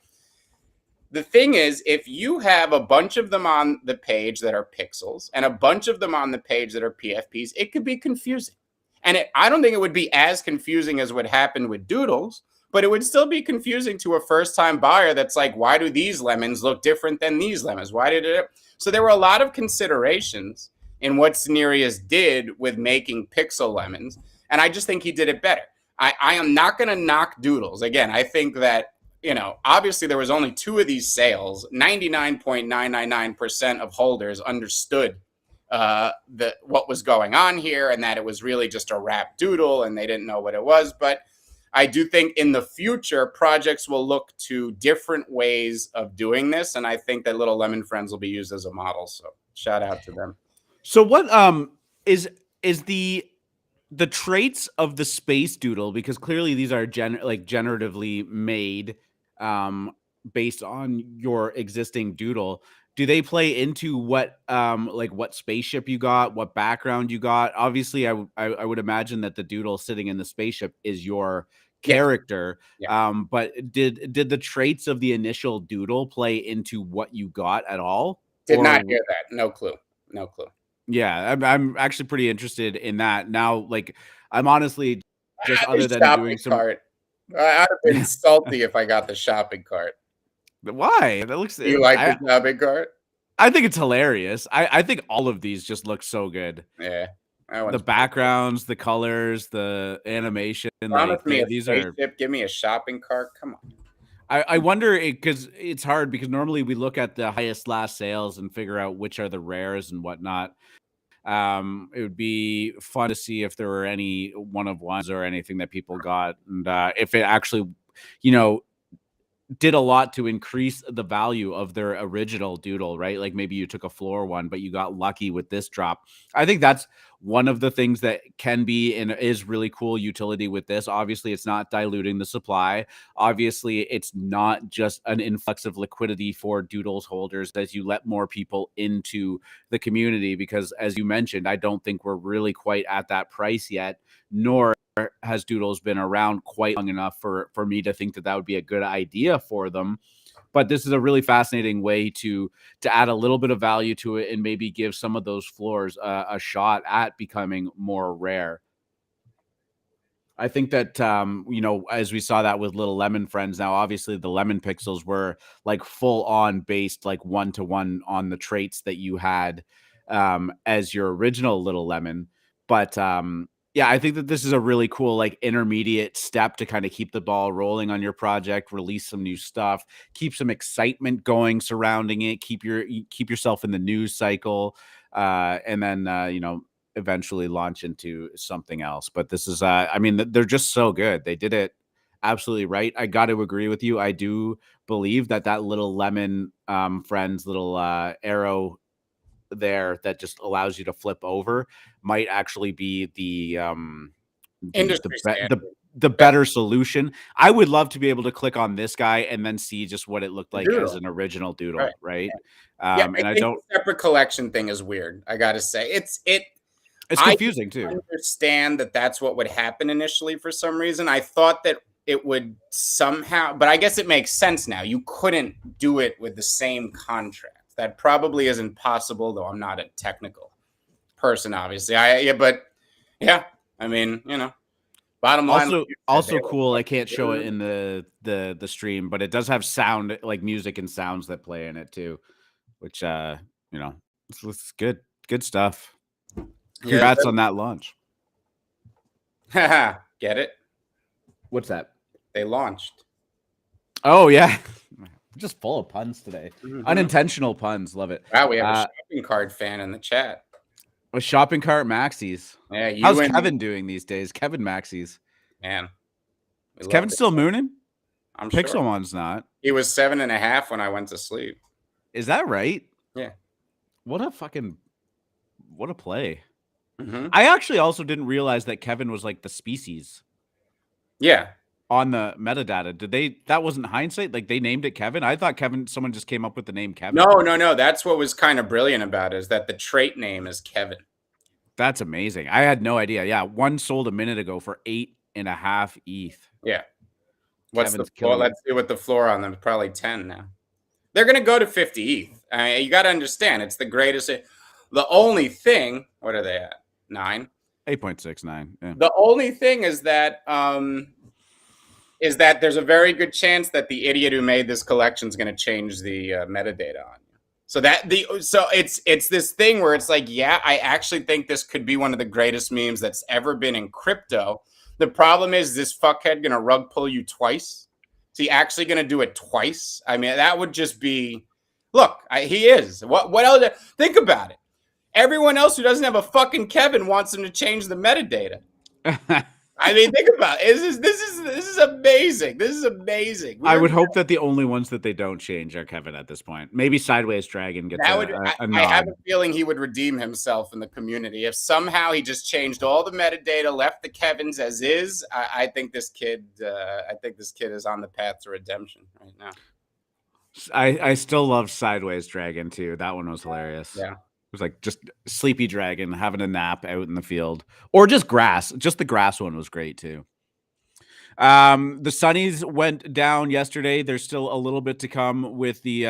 [SPEAKER 1] The thing is, if you have a bunch of them on the page that are pixels and a bunch of them on the page that are PFPs, it could be confusing. And I don't think it would be as confusing as what happened with Doodles, but it would still be confusing to a first-time buyer that's like, why do these lemons look different than these lemons? Why did it? So there were a lot of considerations in what Sunnies did with making pixel lemons, and I just think he did it better. I am not going to knock Doodles. Again, I think that, obviously there was only 2 of these sales. 99.999% of holders understood what was going on here and that it was really just a wrap doodle and they didn't know what it was. But I do think in the future, projects will look to different ways of doing this. And I think that Little Lemon Friends will be used as a model. So shout out to them.
[SPEAKER 3] So what is the traits of the space doodle, because clearly these are generatively made based on your existing doodle, do they play into what what spaceship you got, what background you got? Obviously, I would imagine that the doodle sitting in the spaceship is your character.
[SPEAKER 1] Yeah.
[SPEAKER 3] But did the traits of the initial doodle play into what you got at all?
[SPEAKER 1] Did not hear that. No clue.
[SPEAKER 3] Yeah, I'm actually pretty interested in that now. Like, I'm honestly just other than doing some.
[SPEAKER 1] Cart. I'd have been salty if I got the shopping cart.
[SPEAKER 3] Why? That looks.
[SPEAKER 1] You like the shopping cart?
[SPEAKER 3] I think it's hilarious. I think all of these just look so good.
[SPEAKER 1] Yeah.
[SPEAKER 3] The backgrounds, the colors, the animation.
[SPEAKER 1] Promise me these spaceship, give me a shopping cart. Come on.
[SPEAKER 3] I wonder, because it's hard because normally we look at the highest last sales and figure out which are the rares and whatnot. It would be fun to see if there were any one-of-ones or anything that people got, and if it actually, did a lot to increase the value of their original doodle, right? Like maybe you took a floor one, but you got lucky with this drop. I think that's one of the things that can be and is really cool utility with this. Obviously, it's not diluting the supply. Obviously, it's not just an influx of liquidity for Doodles holders as you let more people into the community, because as you mentioned, I don't think we're really quite at that price yet, nor has Doodles been around quite long enough for me to think that would be a good idea for them. But this is a really fascinating way to add a little bit of value to it and maybe give some of those floors a shot at becoming more rare. I think that, as we saw that with Little Lemon Friends, now obviously the lemon pixels were like full on based like 1-to-1 on the traits that you had as your original Little Lemon. But Yeah, I think that this is a really cool, like, intermediate step to kind of keep the ball rolling on your project, release some new stuff, keep some excitement going surrounding it, keep yourself in the news cycle, and then eventually launch into something else. But this is, I mean, they're just so good. They did it absolutely right. I got to agree with you. I do believe that little lemon friends little arrow there that just allows you to flip over might actually be
[SPEAKER 1] Industry standard.
[SPEAKER 3] the better solution. I would love to be able to click on this guy and then see just what it looked like
[SPEAKER 1] Doodle.
[SPEAKER 3] as an original doodle, right?
[SPEAKER 1] Yeah,
[SPEAKER 3] And I don't.
[SPEAKER 1] The separate collection thing is weird. I gotta say, it's
[SPEAKER 3] confusing too.
[SPEAKER 1] I understand that that's what would happen initially for some reason. I thought that it would somehow, but I guess it makes sense now. You couldn't do it with the same contract. That probably isn't possible, though I'm not a technical person, obviously. But I mean, bottom line.
[SPEAKER 3] Also cool. I can't show it in the stream, but it does have sound, like music and sounds that play in it too, which it's good stuff. Congrats on that launch.
[SPEAKER 1] Get it?
[SPEAKER 3] What's that?
[SPEAKER 1] They launched.
[SPEAKER 3] Oh yeah. Just full of puns today. Unintentional puns. Love it.
[SPEAKER 1] Wow, we have a shopping cart fan in the chat.
[SPEAKER 3] A shopping cart Maxis.
[SPEAKER 1] Yeah,
[SPEAKER 3] how's Kevin doing these days? Kevin Maxis.
[SPEAKER 1] Man.
[SPEAKER 3] Is Kevin still mooning?
[SPEAKER 1] I'm sure.
[SPEAKER 3] Pixelmon's not.
[SPEAKER 1] He was 7.5 when I went to sleep.
[SPEAKER 3] Is that right?
[SPEAKER 1] Yeah.
[SPEAKER 3] What a play. I actually also didn't realize that Kevin was like the species.
[SPEAKER 1] Yeah.
[SPEAKER 3] On the metadata, that wasn't hindsight? Like they named it Kevin? I thought someone just came up with the name Kevin.
[SPEAKER 1] No. That's what was kind of brilliant about it, is that the trait name is Kevin.
[SPEAKER 3] That's amazing. I had no idea. Yeah, one sold a minute ago for 8.5 ETH.
[SPEAKER 1] Yeah. What's the floor? Let's see what the floor on them is. Probably 10 now. They're going to go to 50 ETH. You got to understand, it's the greatest. The only thing, what are they at? 9?
[SPEAKER 3] 8.69. Yeah.
[SPEAKER 1] The only thing is that there's a very good chance that the idiot who made this collection is going to change the metadata on you. So it's this thing where it's like, yeah, I actually think this could be one of the greatest memes that's ever been in crypto. The problem is this fuckhead going to rug pull you twice. Is he actually going to do it twice? I mean, that would just be, look, he is. What else? Think about it. Everyone else who doesn't have a fucking Kevin wants him to change the metadata. I mean, think about it. This is amazing. This is amazing.
[SPEAKER 3] I would hope that the only ones that they don't change are Kevin at this point. Maybe Sideways Dragon gets a nod.
[SPEAKER 1] I have a feeling he would redeem himself in the community if somehow he just changed all the metadata, left the Kevins as is. I think this kid is on the path to redemption right now.
[SPEAKER 3] I still love Sideways Dragon too. That one was hilarious.
[SPEAKER 1] Yeah.
[SPEAKER 3] It was like just sleepy dragon having a nap out in the field, or just grass. Just the grass one was great too. The Sunnies went down yesterday. There's still a little bit to come with the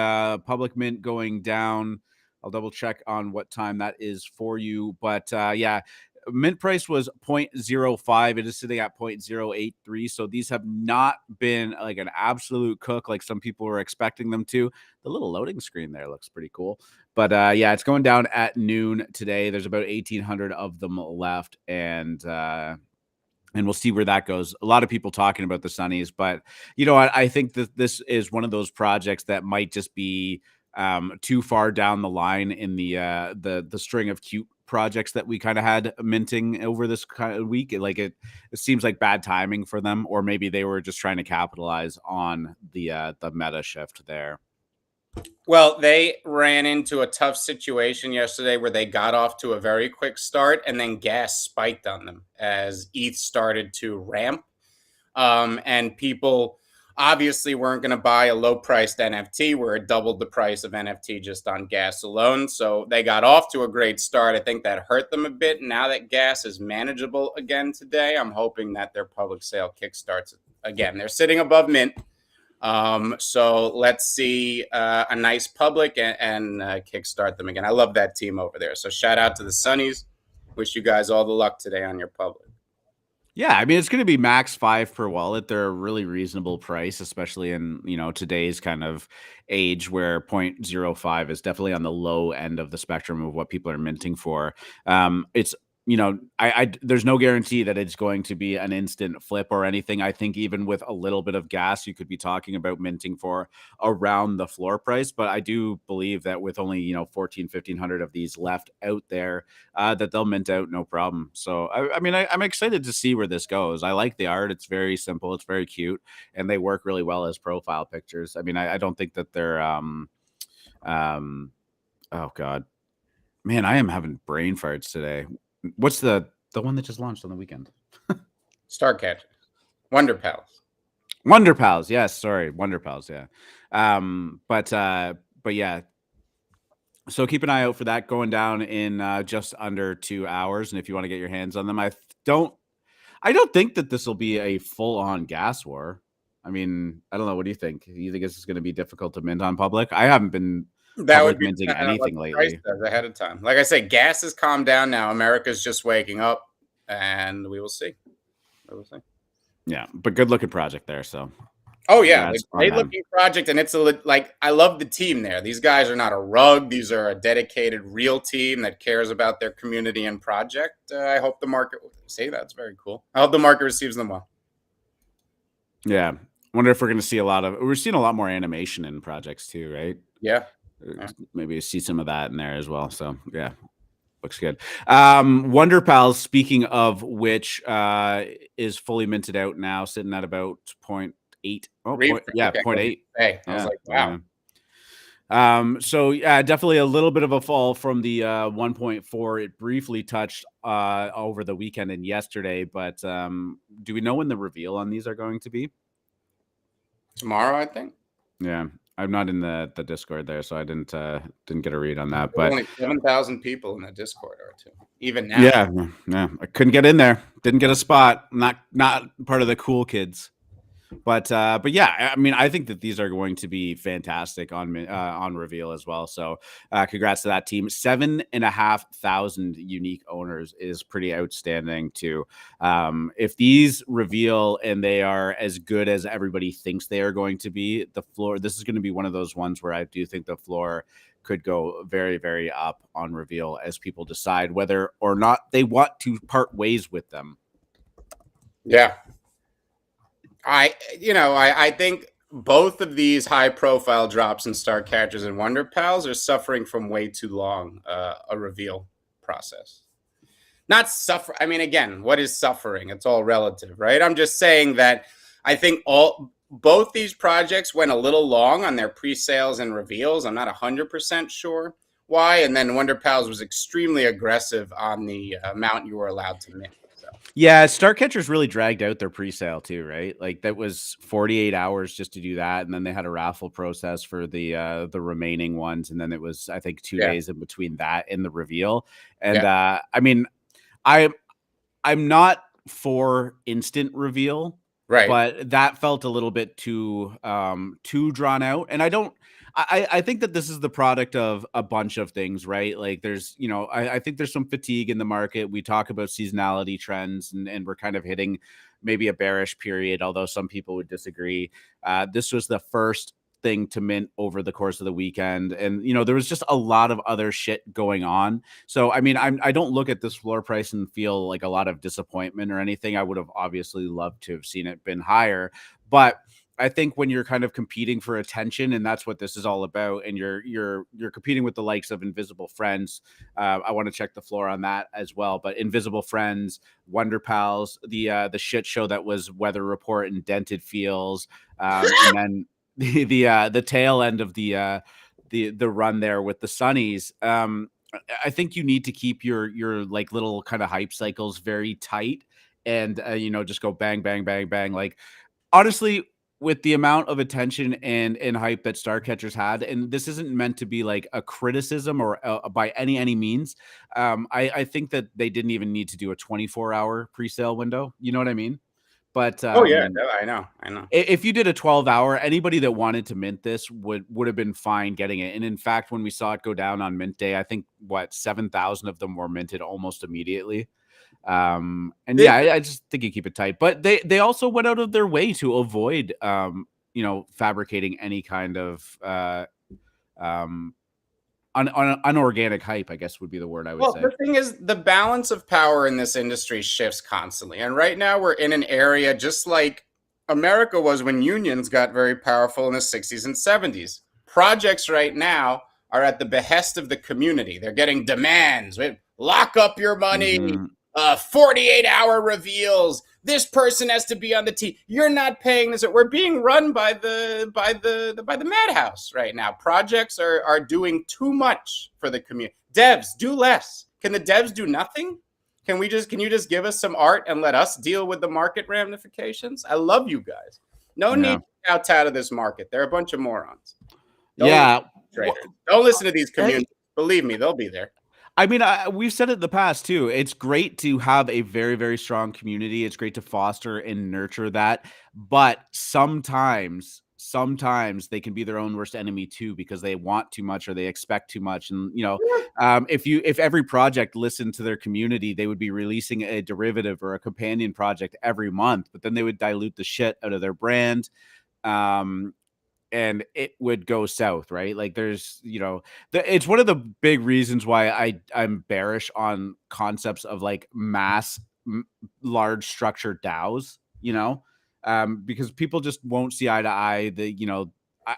[SPEAKER 3] public mint going down. I'll double check on what time that is for you. But yeah, mint price was 0.05. It is sitting at 0.083. So these have not been like an absolute cook like some people were expecting them to. The little loading screen there looks pretty cool. But yeah, it's going down at noon today. There's about 1,800 of them left, and we'll see where that goes. A lot of people talking about the Sunnies, but I think that this is one of those projects that might just be too far down the line in the string of cute projects that we kind of had minting over this kind of week. Like it seems like bad timing for them, or maybe they were just trying to capitalize on the meta shift there.
[SPEAKER 1] Well, they ran into a tough situation yesterday where they got off to a very quick start and then gas spiked on them as ETH started to ramp. And people obviously weren't going to buy a low-priced NFT where it doubled the price of NFT just on gas alone. So they got off to a great start. I think that hurt them a bit. Now that gas is manageable again today, I'm hoping that their public sale kickstarts again. They're sitting above mint. So let's see a nice public and kickstart them again. I love that team over there. So shout out to the Sunnies. Wish you guys all the luck today on your public.
[SPEAKER 3] Yeah, I mean, it's going to be max 5 per wallet. They're a really reasonable price, especially in today's kind of age where 0.05 is definitely on the low end of the spectrum of what people are minting for. It's there's no guarantee that it's going to be an instant flip or anything. I think even with a little bit of gas, you could be talking about minting for around the floor price. But I do believe that with only 1,500 of these left out there, that they'll mint out no problem. So I'm excited to see where this goes. I like the art; it's very simple, it's very cute, and they work really well as profile pictures. I mean, I don't think that they're oh god, man, I am having brain farts today. What's the one that just launched on the weekend?
[SPEAKER 1] Starcatcher. Wonder Pals.
[SPEAKER 3] Wonder Pals. Yes, sorry. Wonder Pals, yeah. But yeah. So keep an eye out for that going down in just under 2 hours. And if you want to get your hands on them, I don't think that this will be a full-on gas war. I mean, I don't know. What do you think? You think this is going to be difficult to mint on public? I haven't been minting anything lately.
[SPEAKER 1] Ahead of time. Like I say, gas has calmed down now. America's just waking up, and we will see.
[SPEAKER 3] Yeah, but good looking project there. So,
[SPEAKER 1] oh yeah, great looking project, and it's I love the team there. These guys are not a rug; these are a dedicated, real team that cares about their community and project. I hope the market that's very cool. I hope the market receives them well.
[SPEAKER 3] Yeah, wonder if we're going to see we're seeing a lot more animation in projects too, right?
[SPEAKER 1] Yeah.
[SPEAKER 3] Maybe see some of that in there as well. So yeah, looks good. Wonder Pals, speaking of which, is fully minted out now, sitting at about 0.8. Oh, 0.8.
[SPEAKER 1] Hey, I was like, wow.
[SPEAKER 3] So yeah, definitely a little bit of a fall from the 1.4 it briefly touched over the weekend and yesterday. But do we know when the reveal on these are going to be?
[SPEAKER 1] Tomorrow, I think.
[SPEAKER 3] Yeah. I'm not in the Discord there, so I didn't get a read on that. But
[SPEAKER 1] only 7,000 people in the Discord or two, even now.
[SPEAKER 3] Yeah, I couldn't get in there. Didn't get a spot. Not part of the cool kids. But yeah, I mean, I think that these are going to be fantastic on reveal as well. So congrats to that team. 7,500 unique owners is pretty outstanding too. If these reveal and they are as good as everybody thinks they are going to be, this is going to be one of those ones where I do think the floor could go very, very up on reveal as people decide whether or not they want to part ways with them.
[SPEAKER 1] Yeah. I think both of these high-profile drops in Starcatchers and Wonder Pals are suffering from way too long a reveal process. Not suffer. I mean, again, what is suffering? It's all relative, right? I'm just saying that I think both these projects went a little long on their pre-sales and reveals. I'm not 100% sure why. And then Wonder Pals was extremely aggressive on the amount you were allowed to mint.
[SPEAKER 3] Yeah, Starcatchers really dragged out their pre-sale too, right? Like that was 48 hours just to do that, and then they had a raffle process for the remaining ones, and then it was I think 2 days in between that and the reveal. And I mean, I'm not for instant reveal,
[SPEAKER 1] right?
[SPEAKER 3] But that felt a little bit too drawn out, and I think that this is the product of a bunch of things, right? Like there's, I think there's some fatigue in the market. We talk about seasonality trends and we're kind of hitting maybe a bearish period, although some people would disagree. This was the first thing to mint over the course of the weekend. And, there was just a lot of other shit going on. So, I mean, I don't look at this floor price and feel like a lot of disappointment or anything. I would have obviously loved to have seen it been higher, but I think when you're kind of competing for attention, and that's what this is all about, and you're competing with the likes of Invisible Friends. I want to check the floor on that as well. But Invisible Friends, Wonder Pals, the shit show that was Weather Report and Dented Fields, and then the tail end of the run there with the Sunnies. I think you need to keep your like little kind of hype cycles very tight, and just go bang, bang, bang, bang. Like honestly, with the amount of attention and hype that Starcatchers had, and this isn't meant to be like a criticism or by any means. I think that they didn't even need to do a 24-hour pre-sale window. You know what I mean? But
[SPEAKER 1] oh yeah, no, I know.
[SPEAKER 3] If you did a 12-hour, anybody that wanted to mint this would have been fine getting it. And in fact, when we saw it go down on mint day, I think 7,000 of them were minted almost immediately. I just think you keep it tight, but they also went out of their way to avoid fabricating any kind of unorganic hype, I guess would be the word I would say.
[SPEAKER 1] The thing is, the balance of power in this industry shifts constantly. And right now we're in an area just like America was when unions got very powerful in the 60s and 70s. Projects right now are at the behest of the community. They're getting demands. Lock up your money. 48-hour reveals. This person has to be on the team. You're not paying this. We're being run by the madhouse right now. Projects are doing too much for the community. Devs, do less. Can the devs do nothing? Can you just give us some art and let us deal with the market ramifications? I love you guys. No need to out of this market. They're a bunch of morons. Don't listen to these communities. Believe me, they'll be there.
[SPEAKER 3] I mean, we've said it in the past too. It's great to have a very, very strong community. It's great to foster and nurture that. But sometimes they can be their own worst enemy too, because they want too much or they expect too much. And if every project listened to their community, they would be releasing a derivative or a companion project every month. But then they would dilute the shit out of their brand. And it would go south, right? Like there's, it's one of the big reasons why I'm bearish on concepts of like large structured DAOs, because people just won't see eye to eye.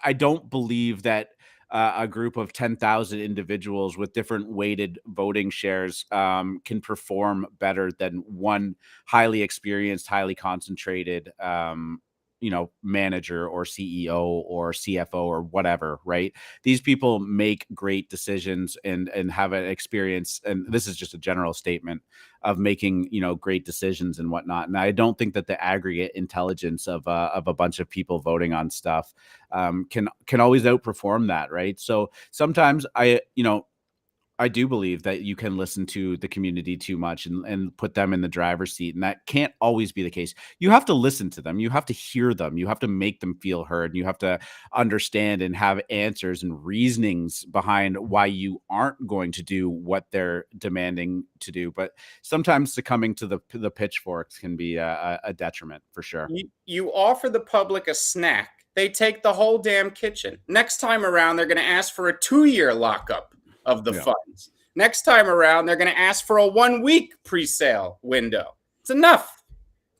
[SPEAKER 3] I don't believe that a group of 10,000 individuals with different weighted voting shares can perform better than one highly experienced, highly concentrated manager or CEO or CFO or whatever, right? These people make great decisions and have an experience. And this is just a general statement of making, great decisions and whatnot. And I don't think that the aggregate intelligence of a bunch of people voting on stuff can always outperform that, right? So sometimes I do believe that you can listen to the community too much and put them in the driver's seat. And that can't always be the case. You have to listen to them. You have to hear them. You have to make them feel heard. You have to understand and have answers and reasonings behind why you aren't going to do what they're demanding to do. But sometimes succumbing to the pitchforks can be a detriment for sure.
[SPEAKER 1] You offer the public a snack. They take the whole damn kitchen. Next time around, they're going to ask for a 2-year lockup of the funds. Next time around, they're going to ask for a 1-week pre-sale window. It's enough.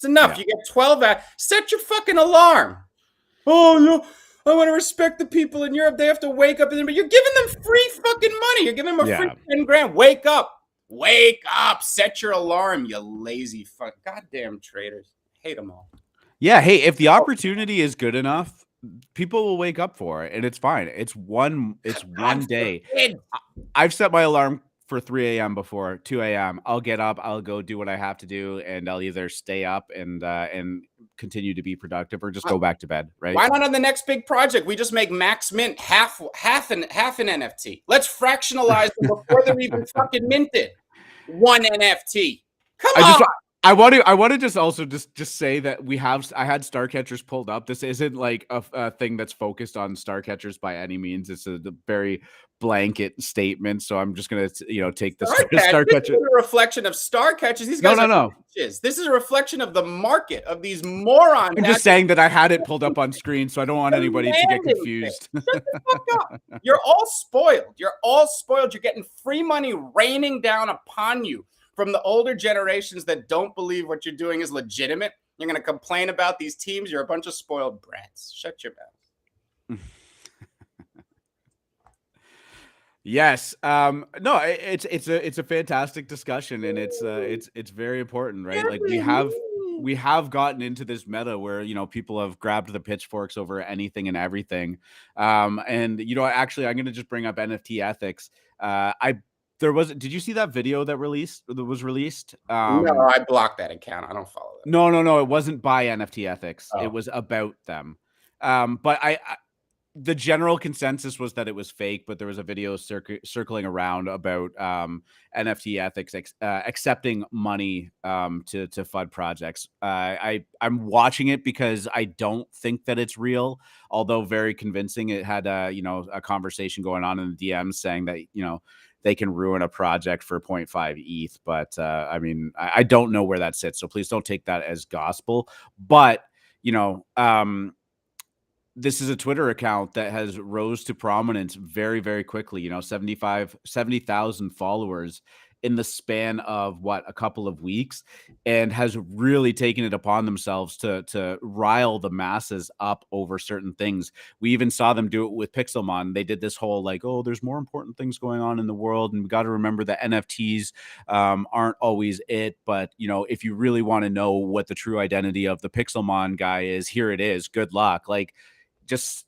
[SPEAKER 1] You get 12 hours. Set your fucking alarm. Oh, no, I want to respect the people in Europe. They have to wake up. But you're giving them free fucking money. You're giving them a free 10 grand. Wake up. Set your alarm, you lazy fuck. Goddamn traders. Hate them all.
[SPEAKER 3] Yeah. Hey, if the opportunity is good enough, people will wake up for it and it's fine. It's one day. I've set my alarm for 3 a.m. before 2 a.m. I'll get up, I'll go do what I have to do, and I'll either stay up and continue to be productive or just go back to bed, right?
[SPEAKER 1] Why not on the next big project? We just make max mint half an NFT. Let's fractionalize them before they're even fucking minted. 1 NFT. Come on.
[SPEAKER 3] I want to just also just say that I had star catchers pulled up. This isn't like a thing that's focused on star catchers by any means. It's a very blanket statement. So I'm just gonna take the star catcher.
[SPEAKER 1] This is a reflection of star catchers. These guys
[SPEAKER 3] no.
[SPEAKER 1] This is a reflection of the market of these morons.
[SPEAKER 3] I'm just saying that I had it pulled up on screen, so I don't want anybody to get confused.
[SPEAKER 1] Shut the fuck up. You're all spoiled. You're getting free money raining down upon you from the older generations that don't believe what you're doing is legitimate. You're going to complain about these teams. You're a bunch of spoiled brats. Shut your mouth.
[SPEAKER 3] Yes. No, it's a fantastic discussion, and it's very important, right? Like we have gotten into this meta where people have grabbed the pitchforks over anything and everything. And actually I'm going to just bring up NFT ethics. Did you see that video that was released?
[SPEAKER 1] No, I blocked that account. I don't follow that.
[SPEAKER 3] No, it wasn't by NFT ethics. It was about them. But the general consensus was that it was fake, but there was a video circling around about NFT ethics accepting money to FUD projects. I'm watching it because I don't think that it's real, although very convincing. It had a conversation going on in the DMs saying that they can ruin a project for 0.5 ETH, but I mean, I don't know where that sits, so please don't take that as gospel. But this is a Twitter account that has rose to prominence very, very quickly. 70,000 followers in the span of a couple of weeks, and has really taken it upon themselves to rile the masses up over certain things. We even saw them do it with Pixelmon. They did this whole there's more important things going on in the world, and we got to remember that NFTs aren't always it. But if you really want to know what the true identity of the Pixelmon guy is, here it is. Good luck. Just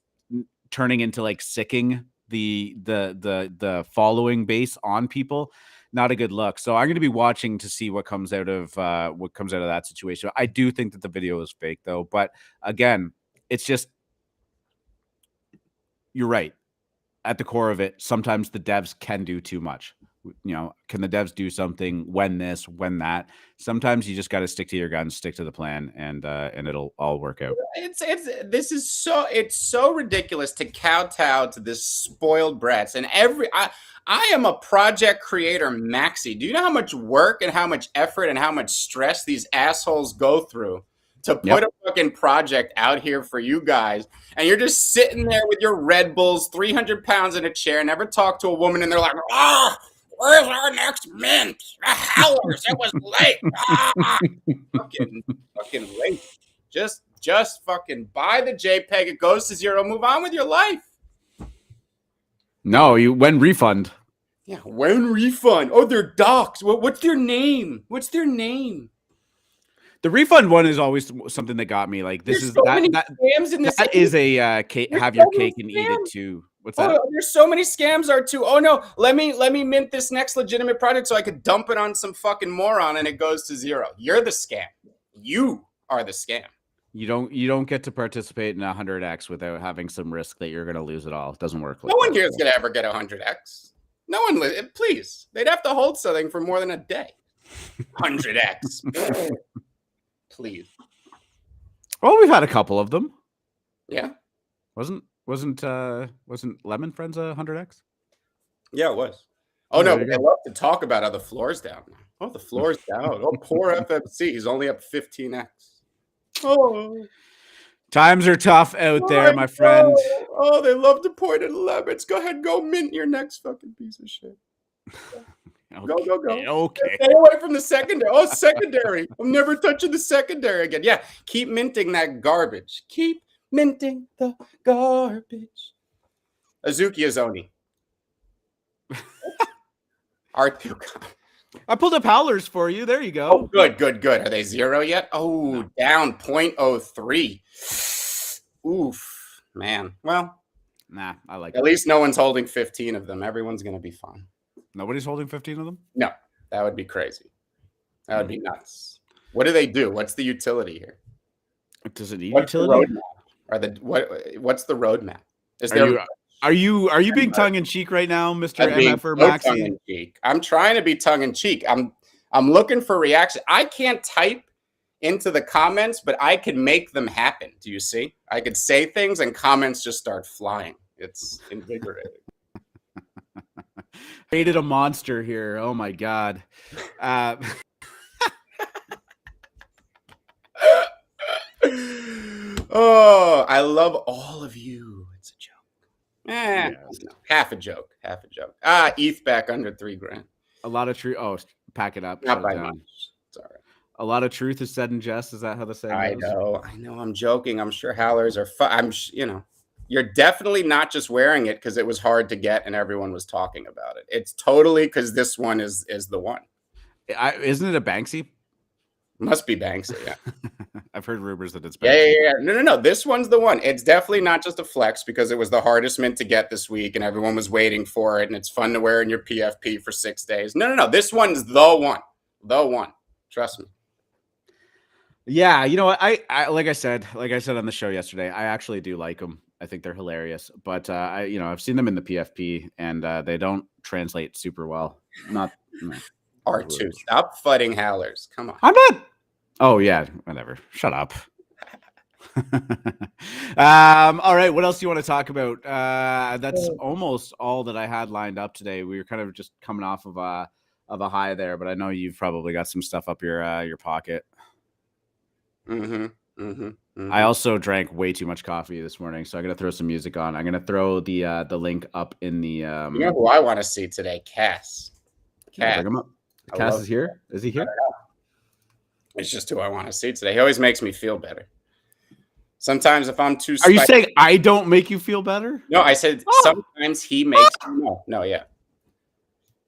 [SPEAKER 3] turning into sicking the following base on people. Not a good look. So I'm going to be watching to see what comes out of that situation. I do think that the video is fake, though. But again, it's just, you're right. At the core of it, sometimes the devs can do too much. Can the devs do something when this, when that? Sometimes you just got to stick to your guns, stick to the plan, and it'll all work out.
[SPEAKER 1] It's so ridiculous to kowtow to this spoiled brats. And I am a project creator, Maxi. Do you know how much work and how much effort and how much stress these assholes go through to put a fucking project out here for you guys? And you're just sitting there with your Red Bulls, 300 pounds in a chair, never talk to a woman, and they're like, where's our next mint? Howlers, it was late. Fucking late. Just fucking buy the JPEG. It goes to zero. Move on with your life.
[SPEAKER 3] No, when refund.
[SPEAKER 1] Yeah, when refund. Oh, they're docs. What's their name? What's their name?
[SPEAKER 3] The refund one is always something that got me. There's so many scams in this. That is a have your cake and eat it too. What's that?
[SPEAKER 1] There's so many scams too. Oh no, let me mint this next legitimate product so I could dump it on some fucking moron and it goes to zero. You're the scam. You are the scam.
[SPEAKER 3] You don't get to participate in 100x without having some risk that you're going to lose it all. It doesn't work.
[SPEAKER 1] No one here is going to ever get 100x. No one. Please, they'd have to hold something for more than a day. 100x. Please.
[SPEAKER 3] Well, we've had a couple of them.
[SPEAKER 1] Yeah.
[SPEAKER 3] Wasn't Lemon Friends 100x?
[SPEAKER 1] Yeah, it was. Oh no, they love to talk about how the floor's down. Oh, the floor's down. Oh, poor FFC. He's only up 15x. Oh,
[SPEAKER 3] times are tough out there, my friend.
[SPEAKER 1] Oh, they love to point at lemons. Go ahead, go mint your next fucking piece of shit.
[SPEAKER 3] Okay,
[SPEAKER 1] go.
[SPEAKER 3] Okay.
[SPEAKER 1] Stay away from the secondary. Oh, secondary. I'm never touching the secondary again. Yeah, keep minting that garbage. Keep minting the garbage. Azuki Azoni.
[SPEAKER 3] I pulled up howlers for you. There you go.
[SPEAKER 1] Oh, good. Are they zero yet? Oh, down 0.03. Oof, man. Well,
[SPEAKER 3] nah, I like
[SPEAKER 1] at least no one's holding 15 of them. Everyone's going to be fine.
[SPEAKER 3] Nobody's holding 15 of them?
[SPEAKER 1] No, that would be crazy. That would be nuts. What do they do? What's the utility here?
[SPEAKER 3] Does it need utility?
[SPEAKER 1] What's the roadmap?
[SPEAKER 3] Are you being tongue in cheek right now, Mr. MFer Maxi?
[SPEAKER 1] I'm trying to be tongue in cheek. I'm looking for reaction. I can't type into the comments, but I can make them happen. Do you see? I could say things and comments just start flying. It's invigorating.
[SPEAKER 3] Hated a monster here. Oh my god.
[SPEAKER 1] Oh, I love all of you. It's a joke. No, half a joke. ETH back under $3,000.
[SPEAKER 3] A lot of truth. Oh, pack it up.
[SPEAKER 1] Not by much. It's all right.
[SPEAKER 3] A lot of truth is said in jest. Is that how the saying
[SPEAKER 1] goes? I know. I'm joking. I'm sure howlers are fun. You're definitely not just wearing it because it was hard to get and everyone was talking about it. It's totally because this one is the one.
[SPEAKER 3] Isn't it a Banksy?
[SPEAKER 1] Must be Banksy, yeah.
[SPEAKER 3] I've heard rumors that it's Banksy.
[SPEAKER 1] Yeah. No. This one's the one. It's definitely not just a flex because it was the hardest mint to get this week and everyone was waiting for it and it's fun to wear in your PFP for 6 days. No. This one's the one. The one. Trust me.
[SPEAKER 3] Yeah, you know what? I like I said on the show yesterday, I actually do like them. I think they're hilarious, but I've seen them in the PFP and they don't translate super well.
[SPEAKER 1] R2, stop fighting howlers. Come on.
[SPEAKER 3] I'm not. Oh yeah, whatever. Shut up. All right. What else do you want to talk about? That's almost all that I had lined up today. We were kind of just coming off of a high there, but I know you've probably got some stuff up your pocket. I also drank way too much coffee this morning, so I'm gonna throw some music on. I'm gonna throw the link up in the.
[SPEAKER 1] You know who I want to see today? Cass.
[SPEAKER 3] Yeah, bring him up. Cass is here. Is he here?
[SPEAKER 1] It's just who I want to see today. He always makes me feel better. Sometimes if I'm too.
[SPEAKER 3] Are you saying I don't make you feel better?
[SPEAKER 1] No, I said sometimes he makes. No, yeah.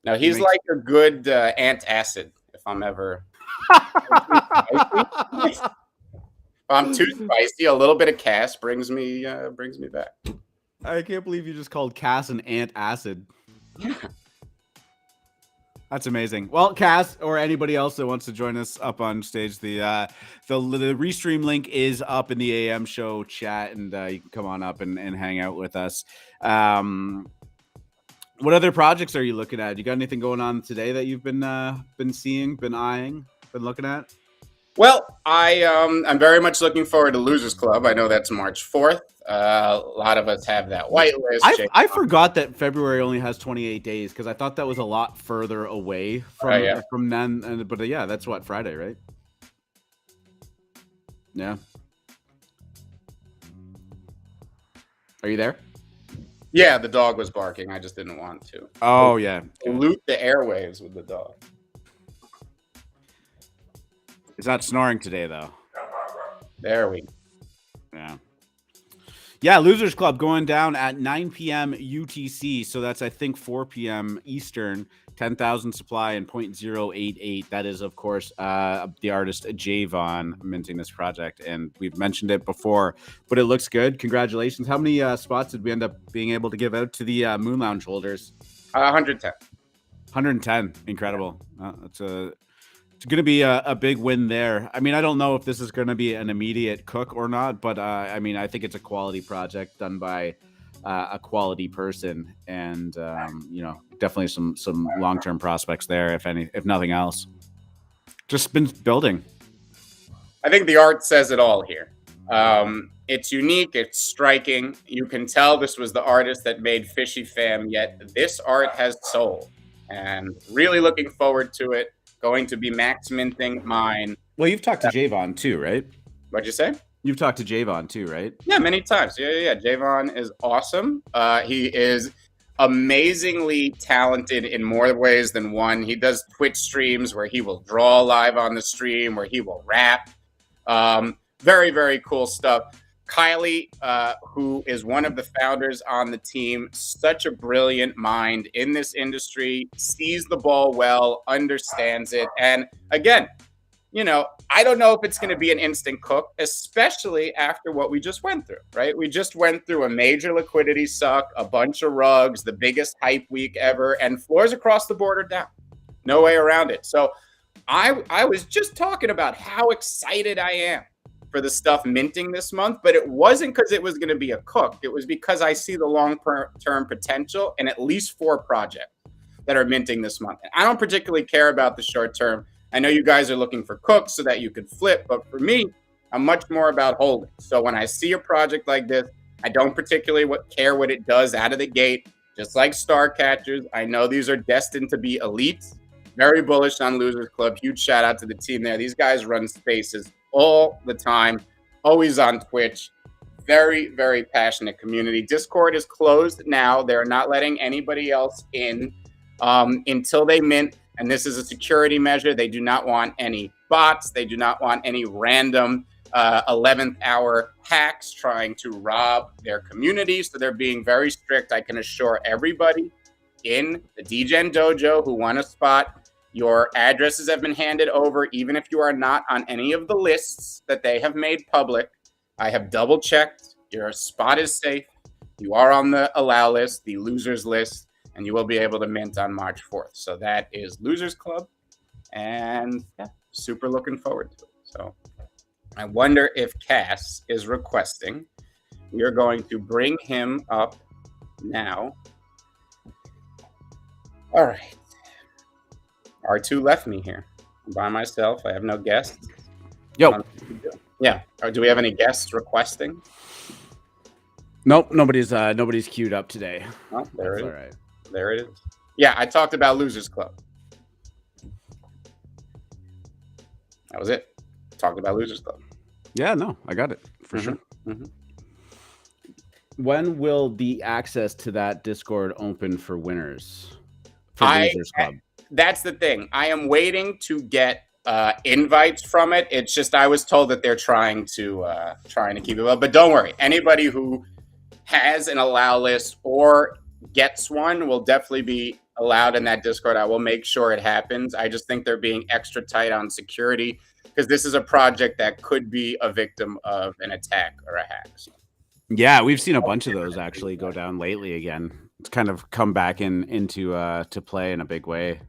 [SPEAKER 1] No, he's like a good antacid. If I'm ever. If I'm too spicy, a little bit of Cass brings me back.
[SPEAKER 3] I can't believe you just called Cass an antacid.
[SPEAKER 1] Yeah.
[SPEAKER 3] That's amazing. Well, Cass or anybody else that wants to join us up on stage, the restream link is up in the AM show chat, and you can come on up and hang out with us. What other projects are you looking at? You got anything going on today that you've been seeing, been eyeing, been looking at?
[SPEAKER 1] Well, I'm very much looking forward to Losers Club. I know that's March 4th. A lot of us have that whitelist.
[SPEAKER 3] I forgot that February only has 28 days because I thought that was a lot further away from then. But yeah, that's what, Friday, right? Yeah. Are you there?
[SPEAKER 1] Yeah, the dog was barking. I just didn't want to.
[SPEAKER 3] Oh, yeah.
[SPEAKER 1] Loot the airwaves with the dog.
[SPEAKER 3] It's not snoring today, though.
[SPEAKER 1] There we go.
[SPEAKER 3] Yeah. Yeah, Losers Club going down at 9 p.m. UTC. So that's, I think, 4 p.m. Eastern. 10,000 supply and 0.088. That is, of course, the artist Javon minting this project. And we've mentioned it before, but it looks good. Congratulations. How many spots did we end up being able to give out to the Moon Lounge holders?
[SPEAKER 1] 110.
[SPEAKER 3] 110. Incredible. It's going to be a big win there. I mean, I don't know if this is going to be an immediate cook or not, but I mean, I think it's a quality project done by a quality person, and definitely some long-term prospects there, if nothing else. Just been building.
[SPEAKER 1] I think the art says it all here. It's unique. It's striking. You can tell this was the artist that made Fishy Fam, yet this art has soul, and really looking forward to it. Going to be max minting mine.
[SPEAKER 3] Well, you've talked to Javon too, right?
[SPEAKER 1] What'd you say?
[SPEAKER 3] You've talked to Javon too, right?
[SPEAKER 1] Yeah, many times. Yeah. Javon is awesome. He is amazingly talented in more ways than one. He does Twitch streams where he will draw live on the stream, where he will rap. Very, very cool stuff. Kylie, who is one of the founders on the team, such a brilliant mind in this industry, sees the ball well, understands it. And again, I don't know if it's going to be an instant cook, especially after what we just went through, right? We just went through a major liquidity suck, a bunch of rugs, the biggest hype week ever, and floors across the board are down. No way around it. So I was just talking about how excited I am for the stuff minting this month, but it wasn't because it was going to be a cook. It was because I see the long-term potential in at least 4 projects that are minting this month. And I don't particularly care about the short term. I know you guys are looking for cooks so that you could flip, but for me, I'm much more about holding. So when I see a project like this, I don't particularly care what it does out of the gate. Just like Star Catchers, I know these are destined to be elites. Very bullish on Losers Club. Huge shout out to the team there. These guys run spaces all the time, always on Twitch. Very, very passionate community. Discord is closed now. They're not letting anybody else in until they mint. And this is a security measure. They do not want any bots. They do not want any random 11th hour hacks trying to rob their community. So they're being very strict. I can assure everybody in the DGen Dojo who want a spot, your addresses have been handed over, even if you are not on any of the lists that they have made public. I have double checked. Your spot is safe. You are on the allow list, the losers list, and you will be able to mint on March 4th. So that is Losers Club. And yeah, super looking forward to it. So I wonder if Cass is requesting. We are going to bring him up now. All right. R2 left me here. I'm by myself. I have no guests.
[SPEAKER 3] Yo.
[SPEAKER 1] Yeah. Or do we have any guests requesting?
[SPEAKER 3] Nope. Nobody's queued up today.
[SPEAKER 1] Oh, there it is.
[SPEAKER 3] All right.
[SPEAKER 1] There it is. Yeah, I talked about Losers Club. That was it. Talked about Losers Club.
[SPEAKER 3] Yeah, no, I got it. for sure.
[SPEAKER 1] Mhm.
[SPEAKER 3] When will the access to that Discord open for winners? For Losers Club?
[SPEAKER 1] That's the thing. I am waiting to get invites from it. It's just I was told that they're trying to keep it up. But don't worry, anybody who has an allow list or gets one will definitely be allowed in that Discord. I will make sure it happens. I just think they're being extra tight on security because this is a project that could be a victim of an attack or a hack. So.
[SPEAKER 3] Yeah, we've seen a bunch of those actually go down lately again. It's kind of come back into to play in a big way.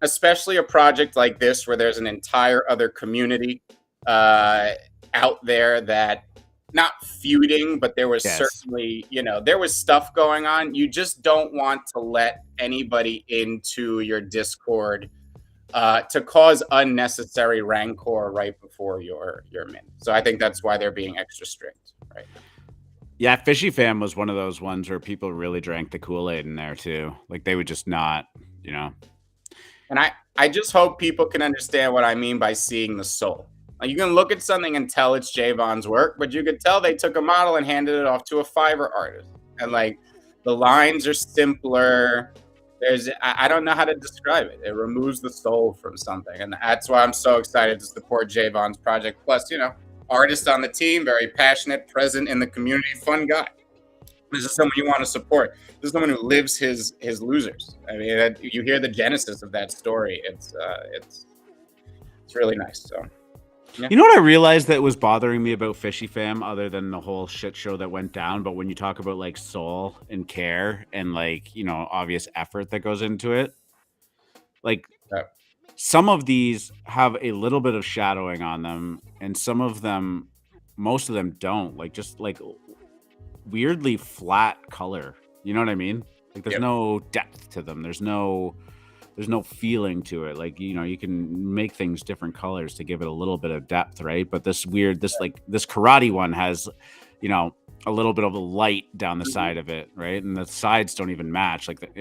[SPEAKER 1] Especially a project like this where there's an entire other community out there that not feuding, but there was certainly, there was stuff going on. You just don't want to let anybody into your Discord to cause unnecessary rancor right before your mint. So I think that's why they're being extra strict right now.
[SPEAKER 3] Yeah, Fishy Fam was one of those ones where people really drank the Kool-Aid in there too. Like they would just not,
[SPEAKER 1] And I just hope people can understand what I mean by seeing the soul. Like you can look at something and tell it's Javon's work, but you could tell they took a model and handed it off to a Fiverr artist. And like the lines are simpler. I don't know how to describe it. It removes the soul from something. And that's why I'm so excited to support Javon's project. Plus, artist on the team, very passionate, present in the community, fun guy. This is someone you want to support. This is someone who lives his losers. I mean, you hear the genesis of that story. It's really nice. So, yeah.
[SPEAKER 3] You know what I realized that was bothering me about Fishy Fam, other than the whole shit show that went down. But when you talk about like soul and care and like obvious effort that goes into it, like.
[SPEAKER 1] Yeah.
[SPEAKER 3] Some of these have a little bit of shadowing on them, and some of them, most of them don't. Like just like weirdly flat color. You know what I mean? Like there's no depth to them. There's no feeling to it. Like you can make things different colors to give it a little bit of depth, right? But this karate one has, a little bit of a light down the side of it, right? And the sides don't even match. Like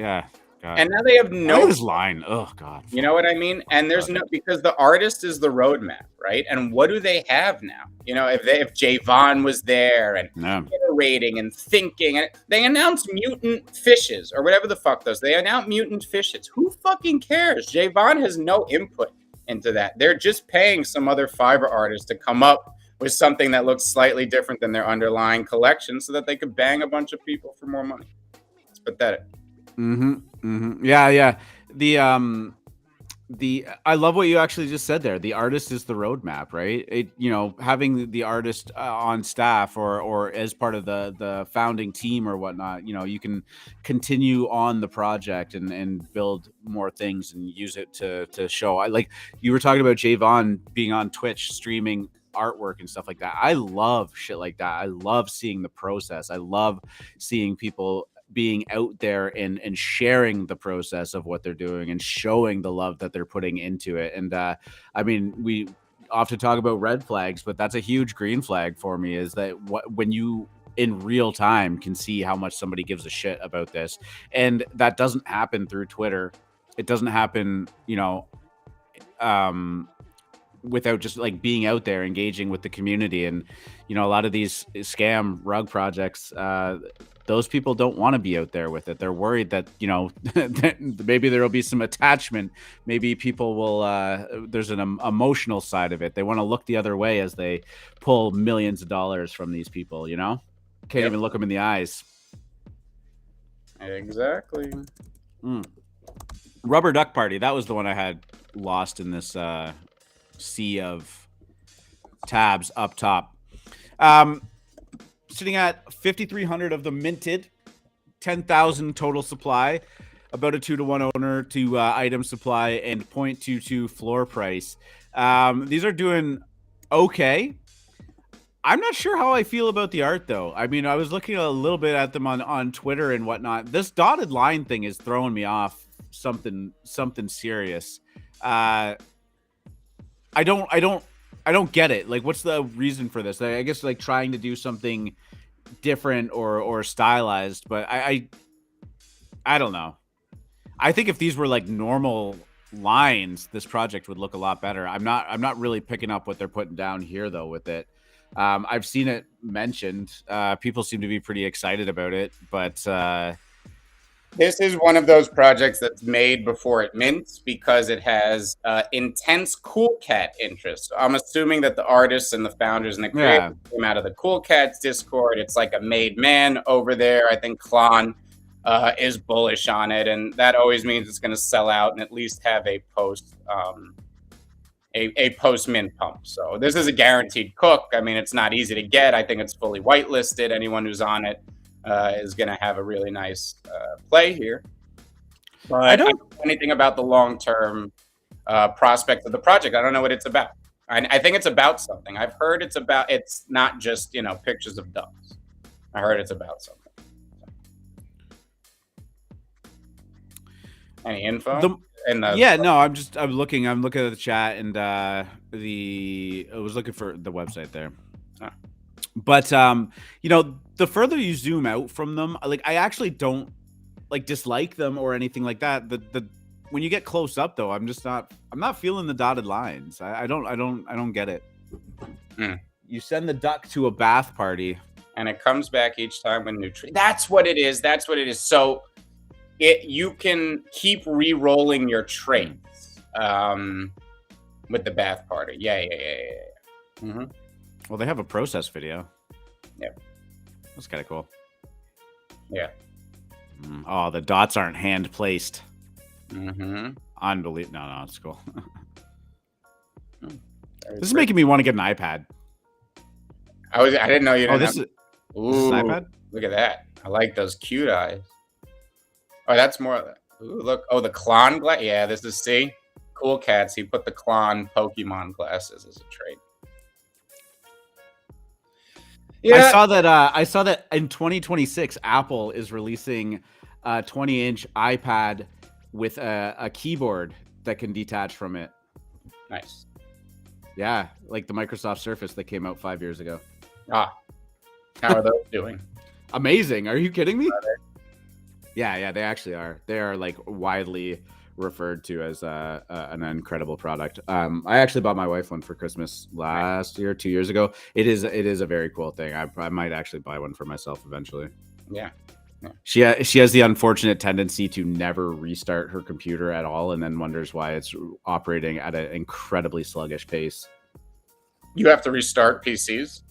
[SPEAKER 3] God.
[SPEAKER 1] And now they have no
[SPEAKER 3] this line. Oh God.
[SPEAKER 1] You know what I mean? And there's because the artist is the roadmap, right? And what do they have now? If Javon was there and iterating and thinking, and they announced mutant fishes or whatever the fuck those. They announced mutant fishes. Who fucking cares? Javon has no input into that. They're just paying some other Fiverr artist to come up with something that looks slightly different than their underlying collection, so that they could bang a bunch of people for more money. It's pathetic.
[SPEAKER 3] Yeah. I love what you actually just said there. The artist is the roadmap, right? Having the artist on staff or as part of the founding team or whatnot, you can continue on the project and build more things and use it to show. Like you were talking about Javon being on Twitch streaming artwork and stuff like that. I love shit like that. I love seeing the process. I love seeing people being out there and sharing the process of what they're doing and showing the love that they're putting into it. And I mean, we often talk about red flags, but that's a huge green flag for me, is that when you in real time can see how much somebody gives a shit about this. And that doesn't happen through Twitter. It doesn't happen, without just like being out there engaging with the community. And a lot of these scam rug projects, those people don't want to be out there with it. They're worried that that maybe there will be some attachment. Maybe people will there's an emotional side of it. They want to look the other way as they pull millions of dollars from these people. Can't even look them in the eyes.
[SPEAKER 1] Exactly.
[SPEAKER 3] Rubber Duck Party, that was the one I had lost in this sea of tabs up top. Sitting at 5,300 of the minted, 10,000 total supply, about a 2-to-1 owner to item supply, and 0.22 floor price. These are doing okay. I'm not sure how I feel about the art, though. I mean, I was looking a little bit at them on Twitter and whatnot. This dotted line thing is throwing me off something serious. I don't get it. Like, what's the reason for this? I guess like trying to do something different or stylized, but I don't know. I think if these were like normal lines, this project would look a lot better. I'm not really picking up what they're putting down here though with it. I've seen it mentioned. People seem to be pretty excited about it, but
[SPEAKER 1] this is one of those projects that's made before it mints because it has intense Cool Cat interest. So I'm assuming that the artists and the founders and the creators came out of the Cool Cats Discord. It's like a made man over there. I think Klon is bullish on it, and that always means it's going to sell out and at least have a post mint pump. So this is a guaranteed cook. I mean, it's not easy to get. I think it's fully whitelisted. Anyone who's on it is going to have a really nice play here. But I don't know anything about the long-term prospect of the project. I don't know what it's about. I think it's about something. I've heard it's not just, pictures of ducks. I heard it's about something. Any info? I'm looking at the chat and I was looking for the website there.
[SPEAKER 3] But the further you zoom out from them, like I actually don't dislike them or anything like that. The when you get close up though, I'm not feeling the dotted lines. I don't get it. You send the duck to a bath party
[SPEAKER 1] and it comes back each time with new tree. That's what it is. So you can keep re-rolling your traits with the bath party. Yeah. Mm-hmm.
[SPEAKER 3] Well, they have a process video.
[SPEAKER 1] Yeah.
[SPEAKER 3] That's kind of cool.
[SPEAKER 1] Yeah.
[SPEAKER 3] Oh, the dots aren't hand placed.
[SPEAKER 1] Mm-hmm.
[SPEAKER 3] Unbelievable. No, it's cool. This is making me want to get an iPad.
[SPEAKER 1] I didn't know you didn't
[SPEAKER 3] this is an iPad?
[SPEAKER 1] Look at that. I like those cute eyes. Oh, that's more. Ooh, look. Oh, the Klon glass. Yeah, this is, see? Cool Cats. He put the Klon Pokemon glasses as a trait.
[SPEAKER 3] Yeah. I saw that in 2026, Apple is releasing a 20-inch iPad with a keyboard that can detach from it.
[SPEAKER 1] Nice.
[SPEAKER 3] Yeah, like the Microsoft Surface that came out 5 years ago.
[SPEAKER 1] How are those doing?
[SPEAKER 3] Amazing. Are you kidding me? Yeah, they actually are. They are like widely referred to as an incredible product. I actually bought my wife one for Christmas last year, 2 years ago. It is a very cool thing. I might actually buy one for myself eventually.
[SPEAKER 1] Yeah.
[SPEAKER 3] She has the unfortunate tendency to never restart her computer at all, and then wonders why it's operating at an incredibly sluggish pace.
[SPEAKER 1] You have to restart PCs?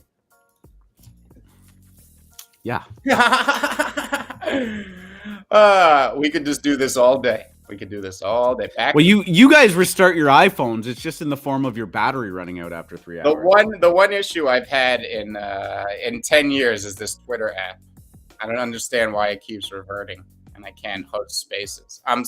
[SPEAKER 3] Yeah.
[SPEAKER 1] We could just do this all day.
[SPEAKER 3] Well, you guys restart your iPhones. It's just in the form of your battery running out after 3 hours.
[SPEAKER 1] The one issue I've had in 10 years is this Twitter app. I don't understand why it keeps reverting, and I can't host spaces. I'm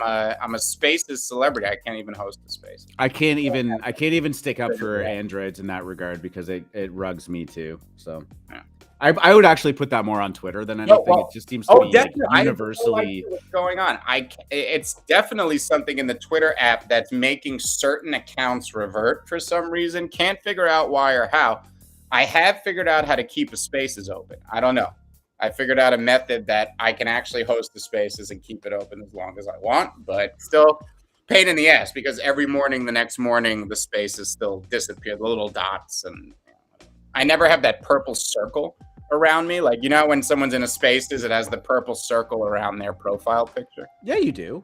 [SPEAKER 1] a spaces celebrity. I can't even host a space.
[SPEAKER 3] I can't even stick up for Androids in that regard because it rugs me too. So
[SPEAKER 1] yeah.
[SPEAKER 3] I would actually put that more on Twitter than anything. It just seems to be universally
[SPEAKER 1] what's going on. It's definitely something in the Twitter app that's making certain accounts revert for some reason. Can't figure out why or how. I have figured out how to keep the spaces open. I don't know. I figured out a method that I can actually host the spaces and keep it open as long as I want, but still pain in the ass because every morning, the next morning, the spaces still disappear, the little dots, and I never have that purple circle around me. Like, when someone's in a spaces, it has the purple circle around their profile picture.
[SPEAKER 3] Yeah, you do.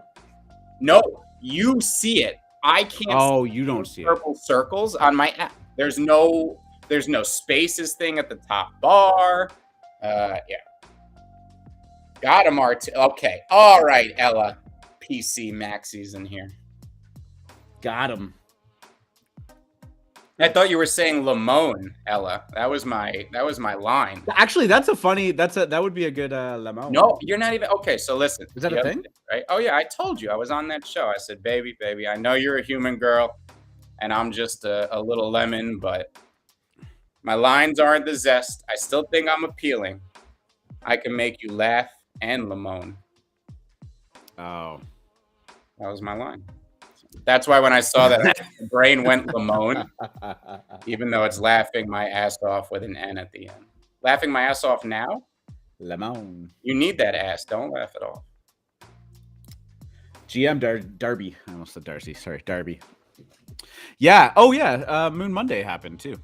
[SPEAKER 1] No, you see it. I can't.
[SPEAKER 3] Oh, you don't see
[SPEAKER 1] purple circles on my app. There's no spaces thing at the top bar. Yeah. Got him, Okay. All right, Ella. PC Maxie's in here.
[SPEAKER 3] Got him.
[SPEAKER 1] I thought you were saying Lamone, Ella. That was my line.
[SPEAKER 3] Actually, that would be a good Lamone.
[SPEAKER 1] No, you're not even okay. So listen,
[SPEAKER 3] is that a thing?
[SPEAKER 1] Right? Oh yeah, I told you I was on that show. I said, baby, I know you're a human girl, and I'm just a little lemon, but my lines aren't the zest. I still think I'm appealing. I can make you laugh and Lamone.
[SPEAKER 3] Oh,
[SPEAKER 1] that was my line. That's why when I saw that, the brain went Lamone, even though it's laughing my ass off with an N at the end. Laughing my ass off now?
[SPEAKER 3] Lamone.
[SPEAKER 1] You need that ass. Don't laugh at all.
[SPEAKER 3] GM Darby. I almost said Darcy. Sorry, Darby. Yeah. Oh, yeah. Moon Monday happened, too.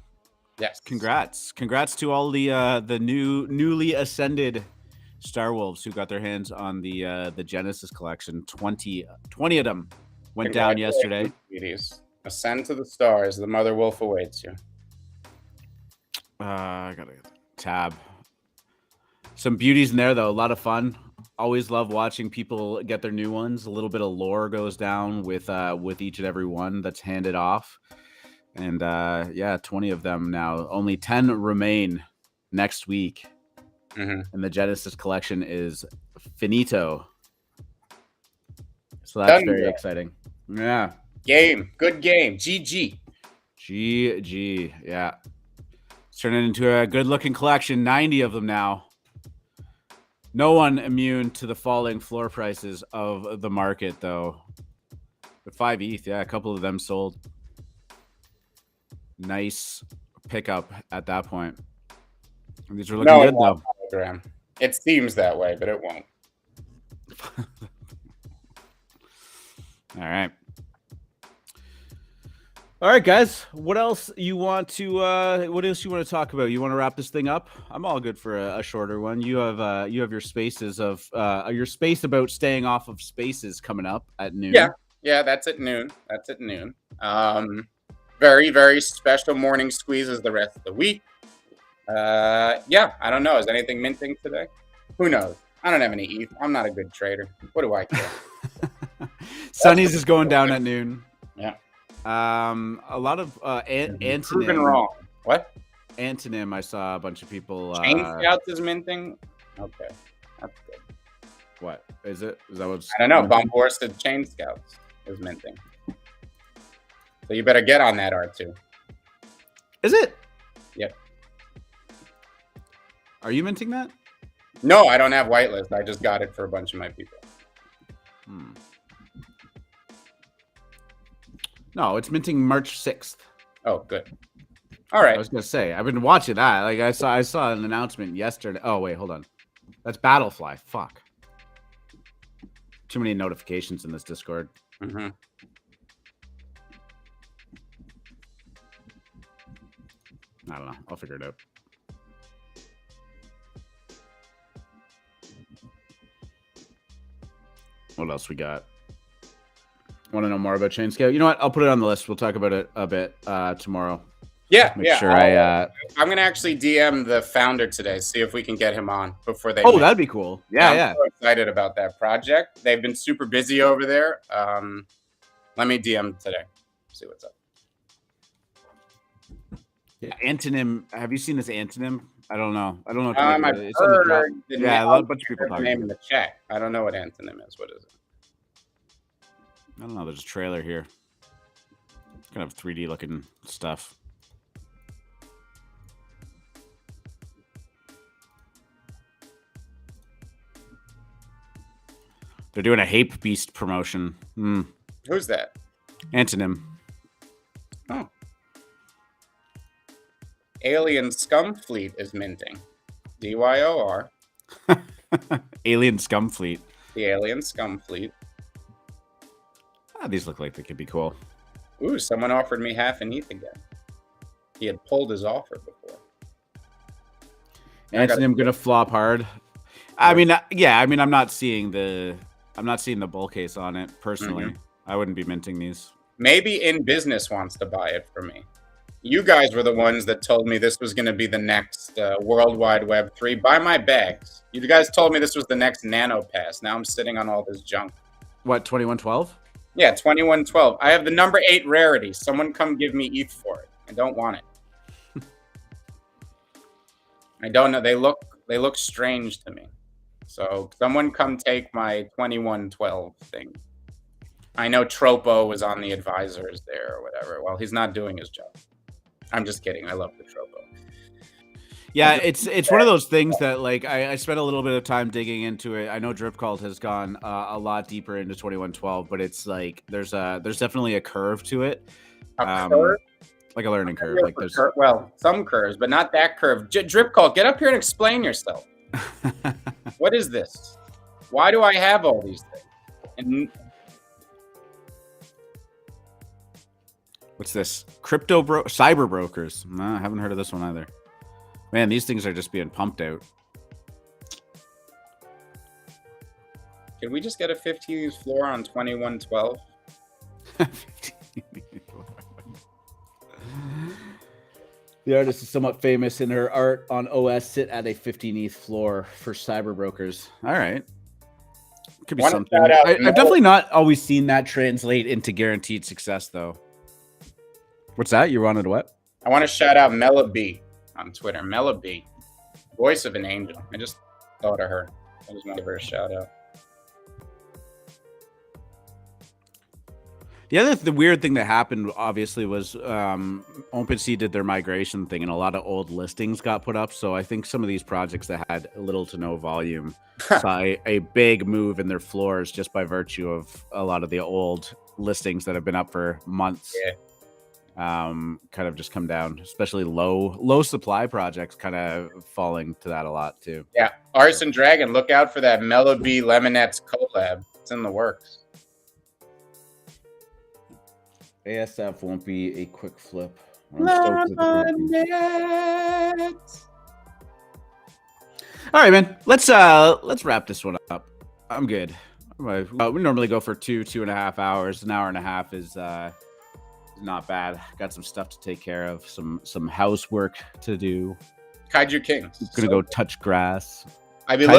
[SPEAKER 1] Yes.
[SPEAKER 3] Congrats to all the newly ascended Star Wolves who got their hands on the Genesis collection. 20 of them went down yesterday.
[SPEAKER 1] Sweeties. Ascend to the stars. The mother wolf awaits you.
[SPEAKER 3] I gotta tab. Some beauties in there though. A lot of fun. Always love watching people get their new ones. A little bit of lore goes down with each and every one that's handed off. And yeah, 20 of them now. Only 10 remain next week. And the Genesis collection is finito. So that's very exciting. Yeah.
[SPEAKER 1] Good game. GG.
[SPEAKER 3] GG. Yeah. It's turning into a good looking collection. 90 of them now. No one immune to the falling floor prices of the market, though. But 5 ETH, yeah, a couple of them sold. Nice pickup at that point. These are looking good, though.
[SPEAKER 1] Hologram. It seems that way, but it won't.
[SPEAKER 3] All right, guys. What else you want to talk about? You want to wrap this thing up? I'm all good for a shorter one. You have your spaces of your space about staying off of spaces coming up at noon.
[SPEAKER 1] Yeah, that's at noon. Very, very special morning squeezes the rest of the week. Yeah, I don't know. Is anything minting today? Who knows? I don't have any ETH. I'm not a good trader. What do I care?
[SPEAKER 3] Sunnies is going down at noon.
[SPEAKER 1] Yeah.
[SPEAKER 3] A lot of Antonym.
[SPEAKER 1] Proven wrong. What?
[SPEAKER 3] Antonym. I saw a bunch of people.
[SPEAKER 1] Chain Scouts is minting. Okay, that's good.
[SPEAKER 3] What is it? Is that what's?
[SPEAKER 1] I don't know. Bombor said Chain Scouts is minting. So you better get on that R2.
[SPEAKER 3] Is it?
[SPEAKER 1] Yep.
[SPEAKER 3] Are you minting that?
[SPEAKER 1] No, I don't have whitelist. I just got it for a bunch of my people.
[SPEAKER 3] No, it's minting March 6th.
[SPEAKER 1] Oh, good. All right.
[SPEAKER 3] I was gonna say I've been watching that. Like I saw an announcement yesterday. Oh wait, hold on. That's Battlefly. Fuck. Too many notifications in this Discord.
[SPEAKER 1] Mm-hmm.
[SPEAKER 3] I don't know. I'll figure it out. What else we got? Want to know more about Chain Scout? You know what? I'll put it on the list. We'll talk about it a bit tomorrow.
[SPEAKER 1] Make
[SPEAKER 3] sure
[SPEAKER 1] I'm gonna actually DM the founder today, see if we can get him on before they.
[SPEAKER 3] Oh, that'd be cool. Yeah.
[SPEAKER 1] I'm so excited about that project. They've been super busy over there. Let me DM today. See what's up.
[SPEAKER 3] Yeah, Antonym. Have you seen this Antonym? I don't know.
[SPEAKER 1] I've heard
[SPEAKER 3] a bunch of people talking.
[SPEAKER 1] Name in the chat. I don't know what Antonym is. What is it?
[SPEAKER 3] I don't know. There's a trailer here. Kind of 3D looking stuff. They're doing a Hape Beast promotion.
[SPEAKER 1] Who's that?
[SPEAKER 3] Antonym.
[SPEAKER 1] Oh. Alien Scum Fleet is minting. DYOR.
[SPEAKER 3] Alien Scum Fleet.
[SPEAKER 1] The Alien Scum Fleet.
[SPEAKER 3] These look like they could be cool.
[SPEAKER 1] Ooh, someone offered me half an ETH again. He had pulled his offer before.
[SPEAKER 3] Antonym gonna flop hard. I mean, I'm not seeing the bull case on it personally. I wouldn't be minting these.
[SPEAKER 1] Maybe In Business wants to buy it for me. You guys were the ones that told me this was going to be the next World Wide Web 3. Buy my bags. You guys told me this was the next Nano Pass. Now I'm sitting on all this junk.
[SPEAKER 3] What, 2112?
[SPEAKER 1] Yeah, 2112. I have the number 8 rarity. Someone come give me ETH for it. I don't want it. I don't know. They look strange to me. So someone come take my 2112 thing. I know Tropo was on the advisors there or whatever. Well, he's not doing his job. I'm just kidding. I love the Tropo.
[SPEAKER 3] Yeah, it's one of those things that like I spent a little bit of time digging into it. I know Drip Cult has gone a lot deeper into 2112, but it's like there's definitely a curve to it.
[SPEAKER 1] A curve?
[SPEAKER 3] Like a learning curve. Like there's
[SPEAKER 1] well, some curves, but not that curve. Drip Cult, get up here and explain yourself. What is this? Why do I have all these things? And
[SPEAKER 3] What's this? Cyber brokers. No, I haven't heard of this one either. Man, these things are just being pumped out.
[SPEAKER 1] Can we just get a 15 floor on 2112?
[SPEAKER 3] The artist is somewhat famous in her art on OS sit at a 15 ETH floor for cyber brokers. All right. Could be something. I've definitely not always seen that translate into guaranteed success, though. What's that? You wanted what?
[SPEAKER 1] I want to shout out Mela B on Twitter. Mela B, voice of an angel. I just thought of her. I just want to give her a shout out.
[SPEAKER 3] The weird thing that happened, obviously, was OpenSea did their migration thing, and a lot of old listings got put up. So I think some of these projects that had little to no volume saw a big move in their floors just by virtue of a lot of the old listings that have been up for months.
[SPEAKER 1] Yeah.
[SPEAKER 3] Kind of just come down, especially low supply projects kind of falling to that a lot too.
[SPEAKER 1] Yeah. Arson Dragon, look out for that Mela B Lemonettes collab. It's in the works.
[SPEAKER 3] ASF won't be a quick flip. All right, man. Let's wrap this one up. I'm good. We normally go for 2.5 hours. An hour and a half is not bad. Got some stuff to take care of. Some housework to do.
[SPEAKER 1] Kaiju Kings.
[SPEAKER 3] Gonna go touch grass.
[SPEAKER 1] I've been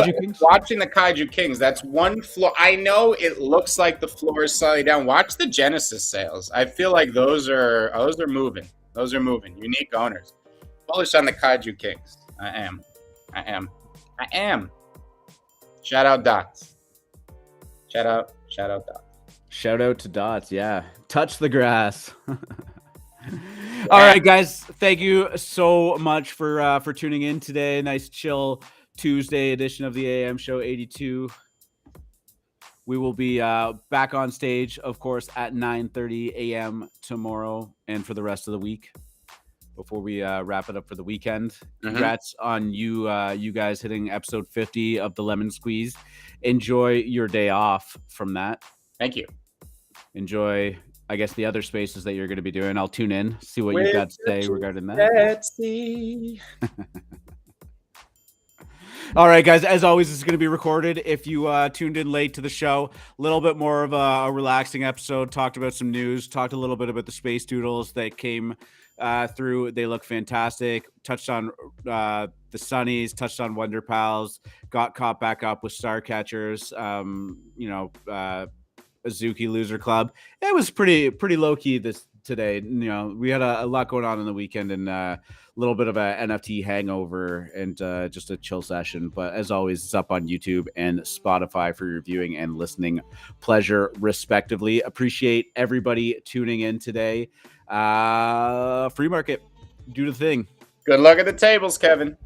[SPEAKER 1] watching the Kaiju Kings. That's one floor. I know it looks like the floor is slightly down. Watch the Genesis sales. I feel like those are moving. Those are moving. Unique owners. Bullish on the Kaiju Kings. I am. Shout out Dots. Shout out Dots.
[SPEAKER 3] Shout out to Dots. Yeah. Touch the grass. All right, guys. Thank you so much for tuning in today. Nice chill Tuesday edition of the AM Show 82. We will be back on stage, of course, at 9:30 a.m. tomorrow and for the rest of the week before we wrap it up for the weekend. Congrats on you guys hitting episode 50 of the Lemon Squeeze. Enjoy your day off from that.
[SPEAKER 1] Thank you.
[SPEAKER 3] Enjoy, I guess, the other spaces that you're going to be doing. I'll tune in, see what you've got to say regarding that.
[SPEAKER 1] Let's see.
[SPEAKER 3] All right, guys, as always, this is going to be recorded. If you tuned in late to the show, a little bit more of a relaxing episode, talked about some news, talked a little bit about the space doodles that came through. They look fantastic. Touched on the Sunnies, touched on Wonder Pals, got caught back up with Star Catchers, Azuki Loser Club. It was pretty low key today. We had a lot going on in the weekend and a little bit of a NFT hangover and just a chill session. But as always, it's up on YouTube and Spotify for your viewing and listening pleasure, respectively. Appreciate everybody tuning in today. Free market, do the thing.
[SPEAKER 1] Good luck at the tables, Kevin.